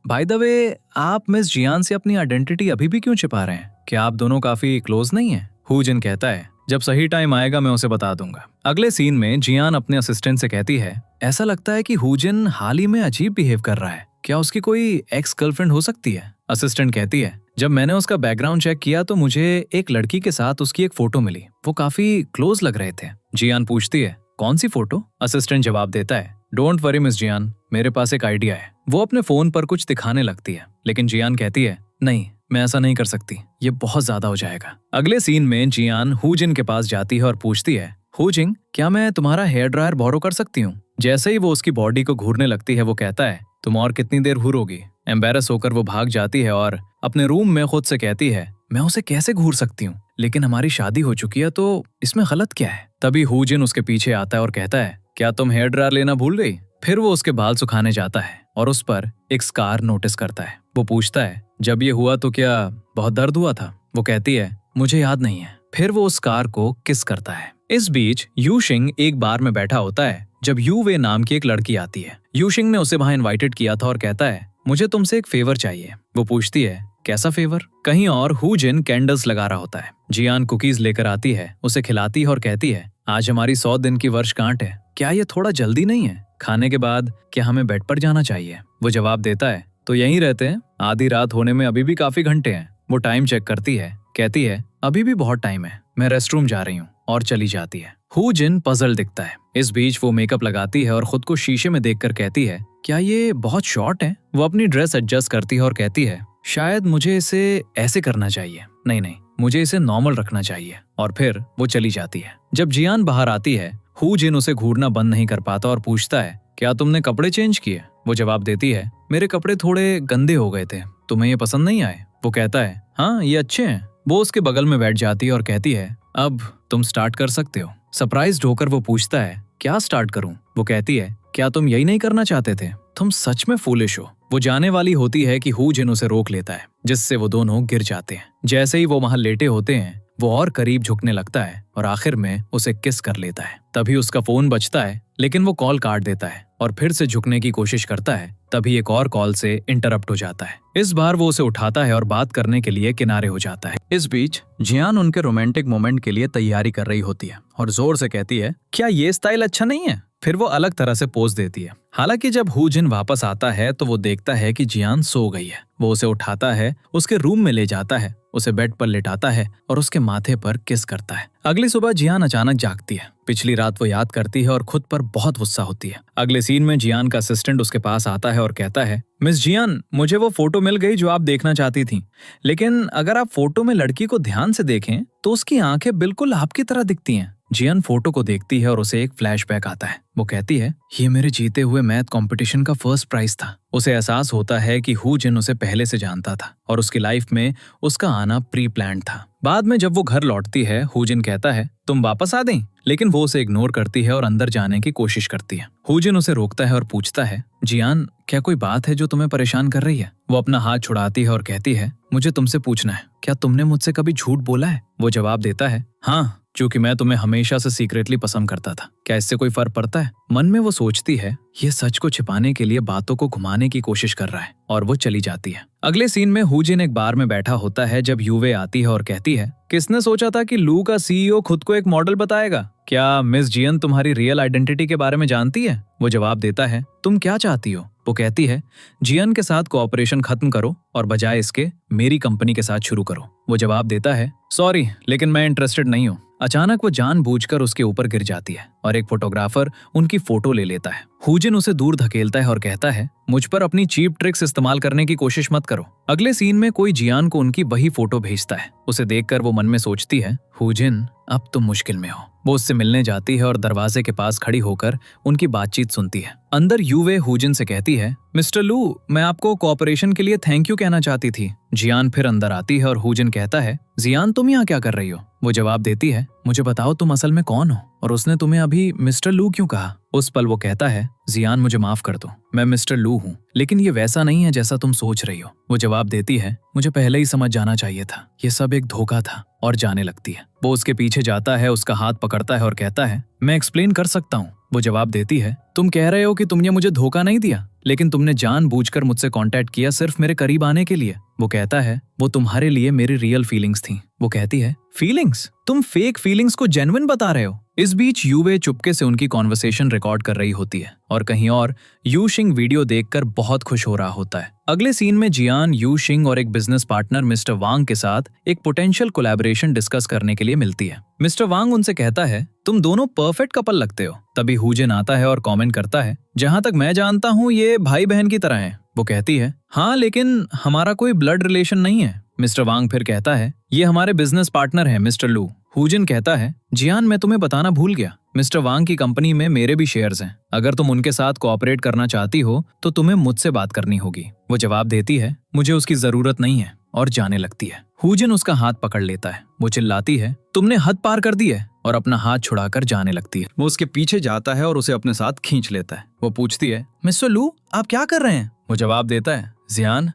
बाय द वे, आप मिस जियान से अपनी आइडेंटिटी अभी भी क्यों छिपा रहे हैं? क्या आप दोनों काफी क्लोज नहीं हैं? हुजिन कहता है जब सही टाइम आएगा मैं उसे बता दूंगा। अगले सीन में जियान अपने असिस्टेंट से कहती है ऐसा लगता है कि हुजिन हाल ही में अजीब बिहेव कर रहा है, क्या उसकी कोई एक्स गर्लफ्रेंड हो सकती है? असिस्टेंट कहती है जब मैंने उसका बैकग्राउंड चेक किया तो मुझे एक लड़की के साथ उसकी एक फोटो मिली, वो काफी क्लोज लग रहे थे। जियान पूछती है कौन सी फोटो? असिस्टेंट जवाब देता है डोंट वरी मिस जियान, मेरे पास एक आइडिया है। वो अपने फोन पर कुछ दिखाने लगती है लेकिन जियान कहती है नहीं, मैं ऐसा नहीं कर सकती, ये बहुत ज्यादा हो जाएगा। अगले सीन में जियान हुजिन के पास जाती है और पूछती है हुजिन, क्या मैं तुम्हारा हेयर ड्रायर बोरो कर सकती हूँ? जैसे ही वो उसकी बॉडी को घूरने लगती है वो कहता है तुम और कितनी देर घूरोगी? एम्बेरस होकर वो भाग जाती है और अपने रूम में खुद से कहती है मैं उसे कैसे घूर सकती हूँ, लेकिन हमारी शादी हो चुकी है तो इसमें गलत क्या है? तभी हुजिन उसके पीछे आता है और कहता है क्या तुम हेयर ड्रायर लेना भूल गई? फिर वो उसके बाल सुखाने जाता है और उस पर एक स्कार नोटिस करता है। वो पूछता है जब ये हुआ तो क्या बहुत दर्द हुआ था? वो कहती है मुझे याद नहीं है। फिर वो उस स्कार को किस करता है। इस बीच यूशिंग एक बार में बैठा होता है जब यू वे नाम की एक लड़की आती है। यूशिंग ने उसे वहां इनवाइटेड किया था और कहता है मुझे तुमसे एक फेवर चाहिए। वो पूछती है कैसा फेवर? कहीं और हुजिन कैंडल्स लगा रहा होता है। जियान कुकीज लेकर आती है, उसे खिलाती है और कहती है आज हमारी 100 दिन की वर्षगांठ है, क्या ये थोड़ा जल्दी नहीं है? खाने के बाद क्या हमें बेड पर जाना चाहिए? वो जवाब देता है तो यहीं रहते हैं, आधी रात होने में अभी भी काफी घंटे हैं। वो टाइम चेक करती है, कहती है अभी भी बहुत टाइम है, मैं रेस्टरूम जा रही हूँ और चली जाती है। हुजिन पजल दिखता है। इस बीच वो मेकअप लगाती है और खुद को शीशे में देखकर कहती है क्या ये बहुत शॉर्ट है? वो अपनी ड्रेस एडजस्ट करती है और कहती है शायद मुझे इसे ऐसे करना चाहिए, नहीं, मुझे इसे नॉर्मल रखना चाहिए। और फिर वो चली जाती है। जब जियान बाहर आती है हुजिन उसे घूरना बंद नहीं कर पाता और पूछता है क्या तुमने कपड़े चेंज किए? वो जवाब देती है मेरे कपड़े थोड़े गंदे हो गए थे, तुम्हें ये पसंद नहीं आए? वो कहता है हाँ ये अच्छे हैं। वो उसके बगल में बैठ जाती है और कहती है अब तुम स्टार्ट कर सकते हो। सरप्राइज्ड होकर वो पूछता है क्या स्टार्ट करूं? वो कहती है क्या तुम यही नहीं करना चाहते थे? तुम सच में फूलिश हो। वो जाने वाली होती है कि हुजिन उसे रोक लेता है, जिससे वो दोनों गिर जाते हैं। जैसे ही वो वहां लेटे होते हैं वो और करीब झुकने लगता है और आखिर में उसे किस कर लेता है। तभी उसका फोन बजता है लेकिन वो कॉल काट देता है और फिर से झुकने की कोशिश करता है। तभी एक और कॉल से इंटरप्ट हो जाता है। इस बार वो उसे उठाता है और बात करने के लिए किनारे हो जाता है। इस बीच जियान उनके रोमांटिक मोमेंट के लिए तैयारी कर रही होती है और जोर से कहती है क्या ये स्टाइल अच्छा नहीं है? फिर वो अलग तरह से पोज देती है। हालांकि जब हू जिन वापस आता है तो वो देखता है कि जियान सो गई है। वो उसे उठाता है, उसके रूम में ले जाता है, उसे बेड पर लेटाता है और उसके माथे पर किस करता है। अगली सुबह जियान अचानक जागती है। पिछली रात वो याद करती है और खुद पर बहुत गुस्सा होती है। अगले सीन में जियान का असिस्टेंट उसके पास आता है और कहता है, मिस जियान, मुझे वो फोटो मिल गई जो आप देखना चाहती थी, लेकिन अगर आप फोटो में लड़की को ध्यान से देखें तो उसकी आंखें बिल्कुल आपकी तरह दिखती हैं। जियान फोटो को देखती है और उसे एक फ्लैशबैक आता है। वो कहती है, ये मेरे जीते हुए मैथ कंपटीशन का फर्स्ट प्राइज था। उसे एहसास होता है कि हू जिन उसे पहले से जानता था और उसकी लाइफ में उसका आना प्री प्लान्ड था। बाद में जब वो घर लौटती है, हू जिन कहता है, तुम वापस आ गई, लेकिन वो उसे इग्नोर करती है और अंदर जाने की कोशिश करती है। हू जिन उसे रोकता है और पूछता है, जियान, क्या कोई बात है जो तुम्हें परेशान कर रही है? वो अपना हाथ छुड़ाती है और कहती है, मुझे तुमसे पूछना है, क्या तुमने मुझसे कभी झूठ बोला है? वो जवाब देता है, हाँ, क्योंकि मैं तुम्हें हमेशा से सीक्रेटली पसंद करता था। क्या इससे कोई फर्क पड़ता है? मन में वो सोचती है, ये सच को छिपाने के लिए बातों को घुमाने की कोशिश कर रहा है, और वो चली जाती है। अगले सीन में हू जिन एक बार में बैठा होता है जब यूवे आती है और कहती है, किसने सोचा था कि लू का सीईओ खुद को एक मॉडल बताएगा? क्या मिस जियन तुम्हारी रियल आइडेंटिटी के बारे में जानती है? वो जवाब देता है, तुम क्या चाहती हो? वो कहती है, जियन के साथ कोऑपरेशन खत्म करो और बजाय इसके मेरी कंपनी के साथ शुरू करो। वो जवाब देता है, सॉरी, लेकिन मैं इंटरेस्टेड नहीं हूँ। अचानक वो जानबूझकर उसके ऊपर गिर जाती है और एक फोटोग्राफर उनकी फोटो ले लेता है। हू जिन उसे दूर धकेलता है और कहता है, मुझ पर अपनी चीप ट्रिक्स इस्तेमाल करने की कोशिश मत करो। अगले सीन में कोई जियान को उनकी वही फोटो भेजता है। उसे देखकर वो मन में सोचती है, हू जिन, अब तुम मुश्किल में हो। वो उससे मिलने जाती है और दरवाजे के पास खड़ी होकर उनकी बातचीत सुनती है। अंदर यूवे हू जिन से कहती है, मिस्टर लू, मैं आपको कोऑपरेशन के लिए थैंक यू कहना चाहती थी। जियान फिर अंदर आती है और हू जिन कहता है, जियान, तुम यहाँ क्या कर रही हो? वो जवाब देती है, मुझे बताओ तुम असल में कौन हो और उसने तुम्हें अभी मिस्टर लू क्यों कहा? उस पल वो कहता है, जियान, मुझे माफ कर दो, मैं मिस्टर लू हूँ, लेकिन ये वैसा नहीं है जैसा तुम सोच रही हो। वो जवाब देती है, मुझे पहले ही समझ जाना चाहिए था, ये सब एक धोखा था, और जाने लगती है। वो उसके पीछे जाता है, उसका हाथ पकड़ता है और कहता है, मैं एक्सप्लेन कर सकता हूँ। वो जवाब देती है, तुम कह रहे हो कि तुमने मुझे धोखा नहीं दिया, लेकिन तुमने जानबूझकर मुझसे कांटेक्ट किया सिर्फ मेरे करीब आने के लिए। वो कहता है, वो तुम्हारे लिए मेरी रियल फीलिंग्स थी। वो कहती है, फीलिंग्स? तुम फेक फीलिंग्स को जेन्युइन बता रहे हो? इस बीच यूवे चुपके से उनकी कॉन्वर्सेशन रिकॉर्ड कर रही होती है और कहीं और यू शिंग वीडियो देखकर बहुत खुश हो रहा होता है। अगले सीन में जियान, यू शिंग और एक बिजनेस पार्टनर मिस्टर वांग के साथ एक पोटेंशियल कोलैबोरेशन डिस्कस करने के लिए मिलती है। मिस्टर वांग उनसे कहता है, तुम दोनों परफेक्ट कपल लगते हो। तभी हू जिन आता है और कमेंट करता है, जहां तक मैं जानता हूँ ये भाई बहन की तरह हैं। वो कहती है, हाँ, लेकिन हमारा कोई ब्लड रिलेशन नहीं है। मिस्टर वांग फिर कहता है, ये हमारे बिजनेस पार्टनर हैं मिस्टर लू। हू जिन कहता है, जियान, मैं तुम्हें बताना भूल गया, मिस्टर वांग की कंपनी में मेरे भी शेयर्स हैं। अगर तुम उनके साथ कोऑपरेट करना चाहती हो तो तुम्हें मुझसे बात करनी होगी। वो जवाब देती है, मुझे उसकी जरूरत नहीं है, और जाने लगती है। हू जिन उसका हाथ पकड़ लेता है। वो चिल्लाती है, तुमने हद पार कर दी है, और अपना हाथ छुड़ाकर जाने लगती है। वो उसके पीछे जाता है और उसे अपने साथ खींच लेता है। वो पूछती है, मिस्टर लू, आप क्या कर रहे हैं? वो जवाब देता है, जियान,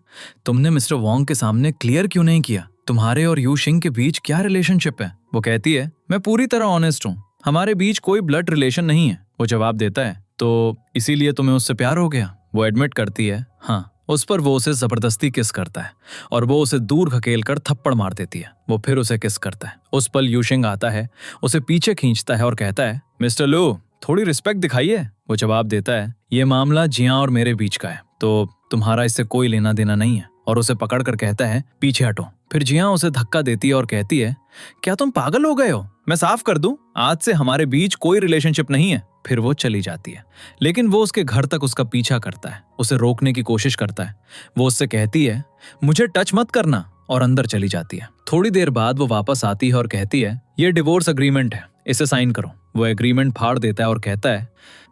तुमने मिस्टर वांग के सामने क्लियर क्यों नहीं किया तुम्हारे और यू शिंग के बीच क्या रिलेशनशिप है? वो कहती है, मैं पूरी तरह ऑनेस्ट हूँ, हमारे बीच कोई ब्लड रिलेशन नहीं है। वो जवाब देता है, तो इसीलिए तुम्हें उससे प्यार हो गया? वो एडमिट करती है, हाँ। उस पर वो उसे जबरदस्ती किस करता है और वो उसे दूर खकेलकर थप्पड़ मार देती है। वो फिर उसे किस करता है। उस पल यू शिंग आता है, उसे पीछे खींचता है और कहता है, मिस्टर लू, थोड़ी रिस्पेक्ट दिखाइए। वो जवाब देता है, ये मामला जियां और मेरे बीच का है, तो तुम्हारा इससे कोई लेना देना नहीं है, और उसे पकड़कर कहता है, पीछे हटो। फिर जियां उसे धक्का देती है और कहती है, क्या तुम पागल हो गए हो? मैं साफ कर दूं, आज से हमारे बीच कोई रिलेशनशिप नहीं है। फिर वो चली जाती है, लेकिन वो उसके घर तक उसका पीछा करता है, उसे रोकने की कोशिश करता है। वो उससे कहती है, मुझे टच मत करना, और अंदर चली जाती है। थोड़ी देर बाद वो वापस आती है और कहती है, ये डिवोर्स अग्रीमेंट है, इसे साइन करो। वो एग्रीमेंट फाड़ देता है और कहता है,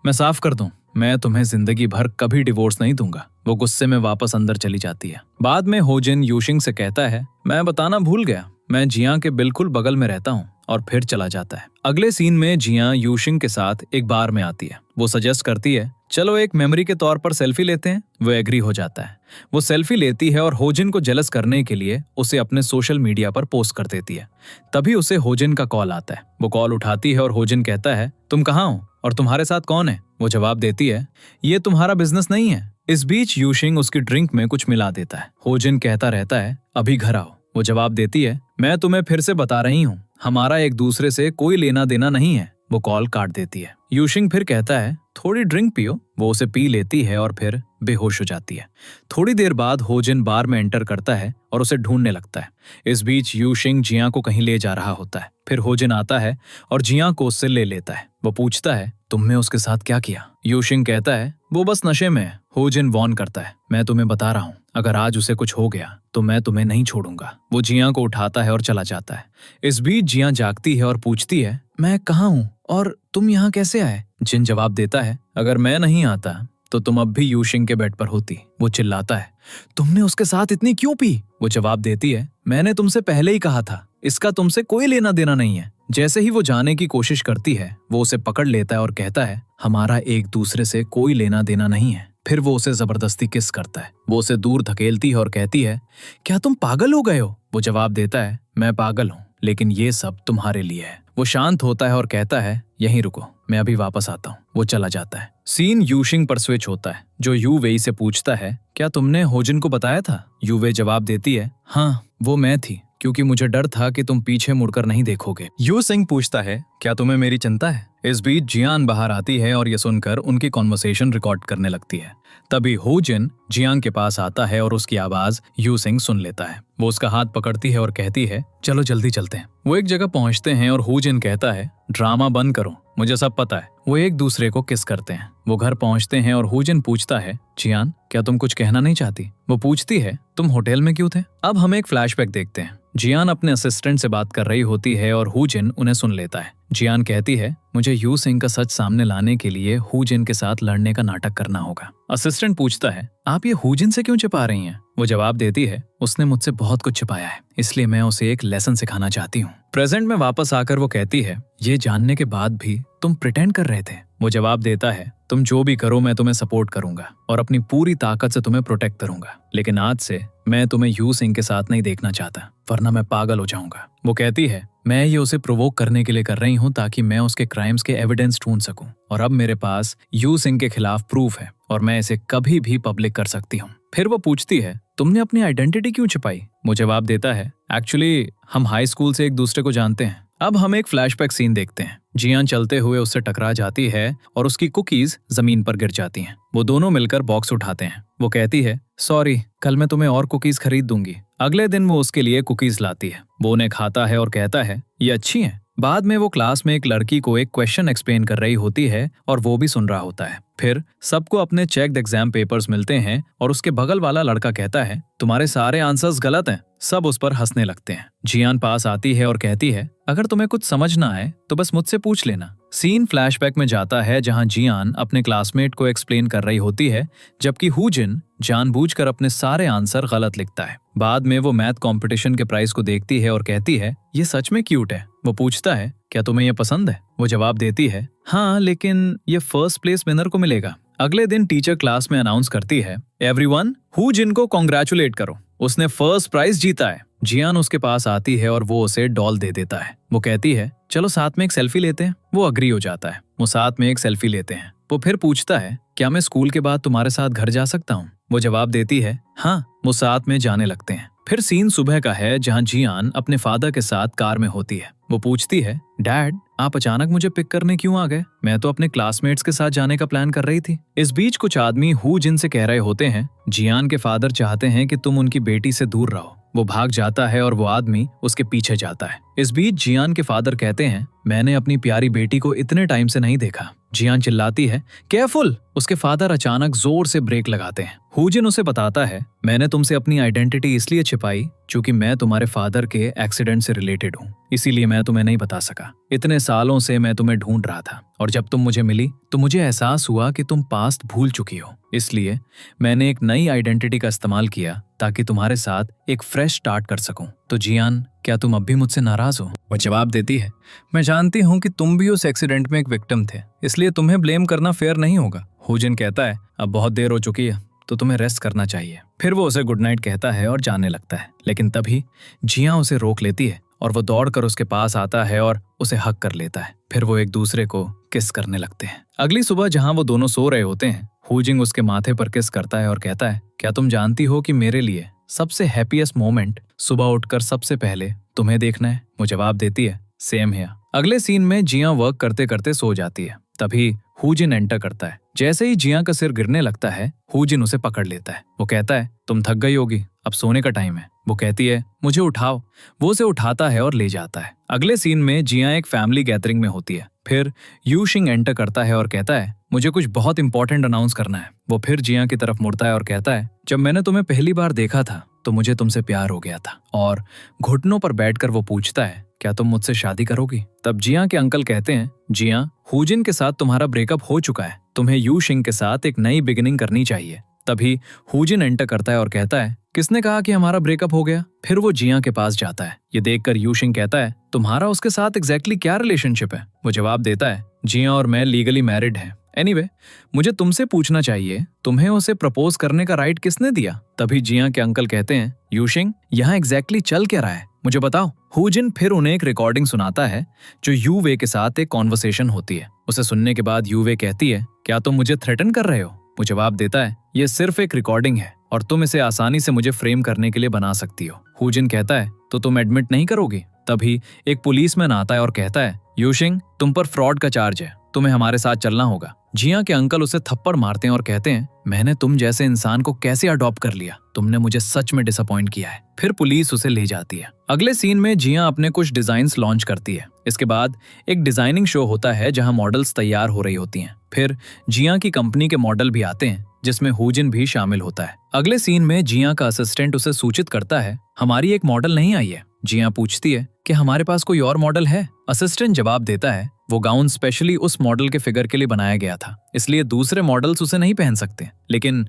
मैं साफ कर दूं, मैं तुम्हें जिंदगी भर कभी डिवोर्स नहीं दूंगा। वो गुस्से में वापस अंदर चली जाती है। बाद में हो जिन यू शिंग से कहता है, मैं बताना भूल गया, मैं जियां के बिल्कुल बगल में रहता हूँ, और फिर चला जाता है। अगले सीन में जियां यू शिंग के साथ एक बार में आती है। वो सजेस्ट करती है, चलो एक मेमोरी के तौर पर सेल्फी लेते हैं। वो एग्री हो जाता है। वो सेल्फी लेती है और होजिन को जेलस करने के लिए उसे अपने सोशल मीडिया पर पोस्ट कर देती है। तभी उसे होजिन का कॉल आता है। वो कॉल उठाती है और होजिन कहता है, तुम कहाँ हो और तुम्हारे साथ कौन है? वो जवाब देती है, ये तुम्हारा बिजनेस नहीं है। इस बीच यू शिंग उसकी ड्रिंक में कुछ मिला देता है। होजिन कहता रहता है, अभी घर आओ। वो जवाब देती है, मैं तुम्हें फिर से बता रही हूँ, हमारा एक दूसरे से कोई लेना देना नहीं है। वो कॉल काट देती है। यू शिंग फिर कहता है, थोड़ी ड्रिंक पियो। वो उसे पी लेती है और फिर बेहोश हो जाती है। थोड़ी देर बाद होजिन बार में एंटर करता है और उसे ढूंढने लगता है। इस बीच यूशिंग जिया को कहीं ले जा रहा होता है। फिर होजिन आता है और जिया को उससे ले लेता है। वो पूछता है, तुमने उसके साथ क्या किया? यूशिंग कहता है, वो बस नशे में है। होजिन वॉर्न करता है, मैं तुम्हें बता रहा हूँ, अगर आज उसे कुछ हो गया तो मैं तुम्हें नहीं छोड़ूंगा। वो जिया को उठाता है और चला जाता है। इस बीच जिया जागती है और पूछती है, मैं कहाँ हूँ और तुम यहाँ कैसे आए? जिन जवाब देता है, अगर मैं नहीं आता तो तुम अब भी यूशिंग के बेड पर होती। वो चिल्लाता है, तुमने उसके साथ इतनी क्यों पी? वो जवाब देती है, मैंने तुमसे पहले ही कहा था, इसका तुमसे कोई लेना देना नहीं है। जैसे ही वो जाने की कोशिश करती है, वो उसे पकड़ लेता है और कहता है, हमारा एक दूसरे से कोई लेना देना नहीं है। फिर वो उसे जबरदस्ती किस करता है। वो उसे दूर धकेलती है और कहती है, क्या तुम पागल हो गए हो? वो जवाब देता है, मैं पागल हूँ, लेकिन ये सब तुम्हारे लिए है। वो शांत होता है और कहता है, यहीं रुको, मैं अभी वापस आता हूँ। वो चला जाता है। सीन यूशिंग पर स्विच होता है, जो यू वेई से पूछता है, क्या तुमने होजिन को बताया था? यू वेई जवाब देती है, हाँ, वो मैं थी, क्योंकि मुझे डर था कि तुम पीछे मुड़कर नहीं देखोगे। यू सिंह पूछता है, क्या तुम्हें मेरी चिंता है? इस बीच जियान बाहर आती है और ये सुनकर उनकी कॉन्वर्सेशन रिकॉर्ड करने लगती है। तभी होजिन जियांग के पास आता है और उसकी आवाज यू सिंह सुन लेता है। वो उसका हाथ पकड़ती है और कहती है, चलो जल्दी चलते हैं। वो एक जगह पहुंचते हैं और होजिन कहता है, ड्रामा बंद करो, मुझे सब पता है। वो एक दूसरे को किस करते हैं। वो घर पहुंचते हैं और होजिन पूछता है, जियान, क्या तुम कुछ कहना नहीं चाहती? वो पूछती है, तुम होटल में क्यों थे? अब हम एक फ्लैशबैक देखते हैं। जियान अपने असिस्टेंट से बात कर रही होती है और होजिन उन्हें सुन लेता है। जियान कहती है, मुझे यू सिंह का सच सामने लाने के लिए होजिन के साथ लड़ने का नाटक करना होगा। असिस्टेंट पूछता है, आप ये होजिन से क्यों छिपा रही हैं? वो जवाब देती है, उसने मुझसे बहुत कुछ छिपाया है, इसलिए मैं उसे एक लेसन सिखाना चाहती हूँ। प्रेजेंट में वापस आकर वो कहती है, ये जानने के बाद भी तुम प्रिटेंड कर रहे थे। वो जवाब देता है, तुम जो भी करो मैं तुम्हें सपोर्ट करूंगा और अपनी पूरी ताकत से तुम्हें प्रोटेक्ट करूंगा, लेकिन आज से मैं तुम्हें यू सिंह के साथ नहीं देखना चाहता, वरना मैं पागल हो जाऊंगा। वो कहती है, मैं ये उसे प्रोवोक करने के लिए कर रही हूँ ताकि मैं उसके क्राइम्स के एविडेंस ढूंढ सकूं, और अब मेरे पास यू सिंह के खिलाफ प्रूफ है और मैं इसे कभी भी पब्लिक कर सकती हूँ। फिर वो पूछती है, तुमने अपनी आइडेंटिटी क्यों छिपाई? वो जवाब देता है, एक्चुअली हम हाई स्कूल से एक दूसरे को जानते हैं। अब हम एक फ्लैशबैक सीन देखते हैं। जियान चलते हुए उससे टकरा जाती है और उसकी कुकीज जमीन पर गिर जाती हैं। वो दोनों मिलकर बॉक्स उठाते हैं। वो कहती है, सॉरी, कल मैं तुम्हें और कुकीज खरीद दूंगी। अगले दिन वो उसके लिए कुकीज लाती है। वो उन्हें खाता है और कहता है, ये अच्छी हैं। बाद में वो क्लास में एक लड़की को एक क्वेश्चन एक्सप्लेन कर रही होती है और वो भी सुन रहा होता है। फिर सबको अपने चेक्ड एग्जाम पेपर्स मिलते हैं और उसके बगल वाला लड़का कहता है, तुम्हारे सारे आंसर्स गलत हैं। सब उस पर हंसने लगते हैं। जियान पास आती है और कहती है, अगर तुम्हें कुछ समझ ना आए तो बस मुझसे पूछ लेना। सीन फ्लैशबैक में जाता है जहां जियान अपने क्लासमेट को एक्सप्लेन कर रही होती है, जबकि हुजिन जानबूझकर अपने सारे आंसर गलत लिखता है। बाद में वो मैथ कंपटीशन के प्राइस को देखती है और कहती है, ये सच में क्यूट है। वो पूछता है, क्या तुम्हें ये पसंद है? वो जवाब देती है, हाँ, लेकिन ये फर्स्ट प्लेस विनर को मिलेगा। अगले दिन टीचर क्लास में अनाउंस करती है, एवरीवन, हुजिन को कॉन्ग्रेचुलेट करो, उसने फर्स्ट प्राइज जीता है। जियान उसके पास आती है और वो उसे डॉल दे देता है। वो कहती है, चलो साथ में एक सेल्फी लेते हैं। वो अग्री हो जाता है। वो साथ में एक सेल्फी लेते हैं। वो फिर पूछता है, क्या मैं स्कूल के बाद तुम्हारे साथ घर जा सकता हूँ? वो जवाब देती है, हाँ। वो साथ में जाने लगते हैं। फिर सीन सुबह का है जहाँ जियान अपने फादर के साथ कार में होती है। वो पूछती है, डैड, आप अचानक मुझे पिक करने क्यों आ गए? मैं तो अपने क्लासमेट्स के साथ जाने का प्लान कर रही थी। इस बीच कुछ आदमी हुजिन से कह रहे होते हैं, जियान के फादर चाहते हैं कि तुम उनकी बेटी से दूर रहो। वो भाग जाता है और वो आदमी उसके पीछे जाता है। इस बीच जियान के फादर कहते हैं, मैंने अपनी प्यारी बेटी को इतने टाइम से नहीं देखा। जियान चिल्लाती है, केयरफुल। उसके फादर अचानक जोर से ब्रेक लगाते हैं। हुजिन उसे बताता है, मैंने तुमसे अपनी आइडेंटिटी इसलिए छिपाई क्योंकि मैं तुम्हारे फादर के एक्सीडेंट से रिलेटेड हूँ, इसीलिए मैं तुम्हें नहीं बता सका। इतने सालों से मैं तुम्हें ढूंढ रहा था और जब तुम मुझे मिली तो मुझे एहसास हुआ कि तुम पास्ट भूल चुकी हो, इसलिए मैंने एक नई आइडेंटिटी का इस्तेमाल किया ताकि तुम्हारे साथ एक फ्रेश स्टार्ट कर सकूं। तो जियान, क्या तुम अब भी मुझसे नाराज हो? वो जवाब देती है, मैं जानती हूँ कि तुम भी उस एक्सीडेंट में एक विक्टिम थे, इसलिए तुम्हें ब्लेम करना फेयर नहीं होगा। हुजिन कहता है, अब बहुत देर हो चुकी है तो तुम्हें रेस्ट करना चाहिए। फिर वो उसे गुड नाइट कहता है और जाने लगता है, लेकिन तभी जिया उसे रोक लेती है और वो दौड़कर उसके पास आता है और उसे हक कर लेता है। फिर वो एक दूसरे को किस करने लगते हैं। अगली सुबह जहां वो दोनों सो रहे होते हैं, हुजिन उसके माथे पर किस करता है और कहता है, क्या तुम जानती हो कि मेरे लिए सबसे हैप्पीएस्ट मोमेंट सुबह उठकर सबसे पहले तुम्हें देखना है? वो जवाब देती है, सेम हियर। अगले सीन में जिया वर्क करते करते सो जाती है। तभी हुजिन एंटर करता है। जैसे ही जिया का सिर गिरने लगता है, हुजिन उसे पकड़ लेता है। वो कहता है, तुम थक गई होगी, अब सोने का टाइम है। वो कहती है, मुझे उठाओ। वो उसे उठाता है और ले जाता है। अगले सीन में जिया एक फैमिली गैदरिंग में होती है। फिर यू शिंग एंटर करता है और कहता है, मुझे कुछ बहुत इंपॉर्टेंट अनाउंस करना है। वो फिर जिया की तरफ मुड़ता है और कहता है, जब मैंने तुम्हें पहली बार देखा था तो मुझे तुमसे प्यार हो गया था। और घुटनों पर बैठकर वो पूछता है, क्या तुम मुझसे शादी करोगी? तब जिया के अंकल कहते हैं, जिया, हुजिन के साथ तुम्हारा ब्रेकअप हो चुका है, तुम्हें यू शिंग के साथ एक नई बिगिनिंग करनी चाहिए। तभी हुजिन एंटर करता है और कहता है, किसने कहा कि हमारा ब्रेकअप हो गया? फिर वो जिया के पास जाता है। ये देखकर यू शिंग कहता है, तुम्हारा उसके साथ एग्जैक्टली क्या रिलेशनशिप है? वो जवाब देता है, जिया और मैं लीगली मैरिड हैं। एनीवे, मुझे तुमसे पूछना चाहिए, तुम्हें उसे प्रपोज करने का राइट किसने दिया? तभी जिया के अंकल कहते हैं, यू शिंग, यहाँ एग्जैक्टली चल क्या रहा है, मुझे बताओ। हुजिन फिर उन्हें एक रिकॉर्डिंग सुनाता है जो यू वे के साथ एक कॉन्वर्सेशन होती है। उसे सुनने के बाद यू वे कहती है, क्या तुम मुझे थ्रेटन कर रहे हो? वो जवाब देता है, ये सिर्फ एक रिकॉर्डिंग है और तुम इसे आसानी से मुझे फ्रेम करने के लिए बना सकती हो। हुजिन कहता है, तो तुम एडमिट नहीं करोगी? तभी एक पुलिसमैन आता है और कहता है, यू शिंग, तुम पर फ्रॉड का चार्ज है, तुम्हें हमारे साथ चलना होगा। जिया के अंकल उसे थप्पड़ मारते हैं और कहते हैं, मैंने तुम जैसे इंसान को कैसे अडॉप्ट कर लिया? तुमने मुझे सच में डिसअपॉइंट किया है। फिर पुलिस उसे ले जाती है। अगले सीन में जिया अपने कुछ डिजाइन्स लॉन्च करती है। इसके बाद एक डिजाइनिंग शो होता है जहां मॉडल्स तैयार हो रही होती हैं। फिर जिया की कंपनी के मॉडल भी आते हैं जिसमें हुजिन भी शामिल होता है। अगले सीन में जिया का असिस्टेंट उसे सूचित करता है, हमारी एक मॉडल नहीं आई है। जिया पूछती है कि हमारे पास कोई और मॉडल है? असिस्टेंट जवाब देता है, वो गाउन स्पेशली उस मॉडल के फिगर के लिए बनाया गया था, इसलिए दूसरे मॉडल्स उसे नहीं पहन सकते। लेकिन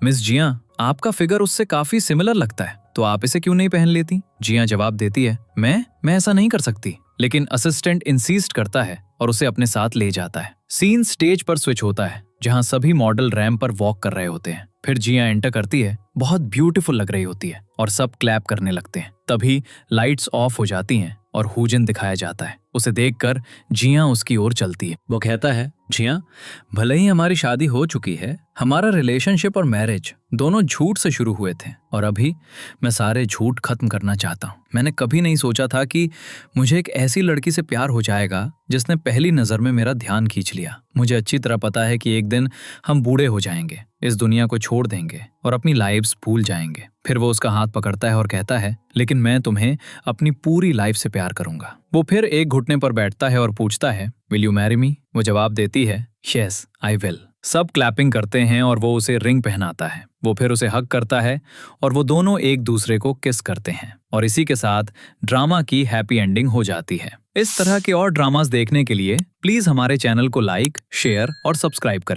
मिस जिया, आपका फिगर उससे काफी सिमिलर लगता है, तो आप इसे क्यों नहीं पहन लेती? जिया जवाब देती है, मैं ऐसा नहीं कर सकती। लेकिन असिस्टेंट इंसिस्ट करता है और उसे अपने साथ ले जाता है। सीन स्टेज पर स्विच होता है जहां सभी मॉडल रैंप पर वॉक कर रहे होते हैं। फिर जिया एंटर करती है, बहुत ब्यूटीफुल लग रही होती है और सब क्लैप करने लगते हैं। तभी लाइट्स ऑफ हो जाती हैं और हुजिन दिखाया जाता है। उसे देखकर जिया उसकी ओर चलती है। वो कहता है, जिया, भले ही हमारी शादी हो चुकी है, हमारा रिलेशनशिप और मैरिज दोनों झूठ से शुरू हुए थे और अभी मैं सारे झूठ खत्म करना चाहता हूँ। मैंने कभी नहीं सोचा था कि मुझे एक ऐसी लड़की से प्यार हो जाएगा जिसने पहली नजर में मेरा ध्यान खींच लिया। मुझे अच्छी तरह पता है कि एक दिन हम बूढ़े हो जाएंगे, इस दुनिया को छोड़ देंगे और अपनी लाइफ्स भूल जाएंगे। फिर वो उसका हाथ पकड़ता है और कहता है, लेकिन मैं तुम्हें अपनी पूरी लाइफ से प्यार करूंगा। वो फिर एक घुटने पर बैठता है और पूछता है, विल यू मैरी मी? वो जवाब देती है, यस आई विल। सब क्लैपिंग करते हैं और वो उसे रिंग पहनाता है। वो फिर उसे हग करता है और वो दोनों एक दूसरे को किस करते हैं और इसी के साथ ड्रामा की हैप्पी एंडिंग हो जाती है। इस तरह के और ड्रामास देखने के लिए प्लीज हमारे चैनल को लाइक, शेयर और सब्सक्राइब करें।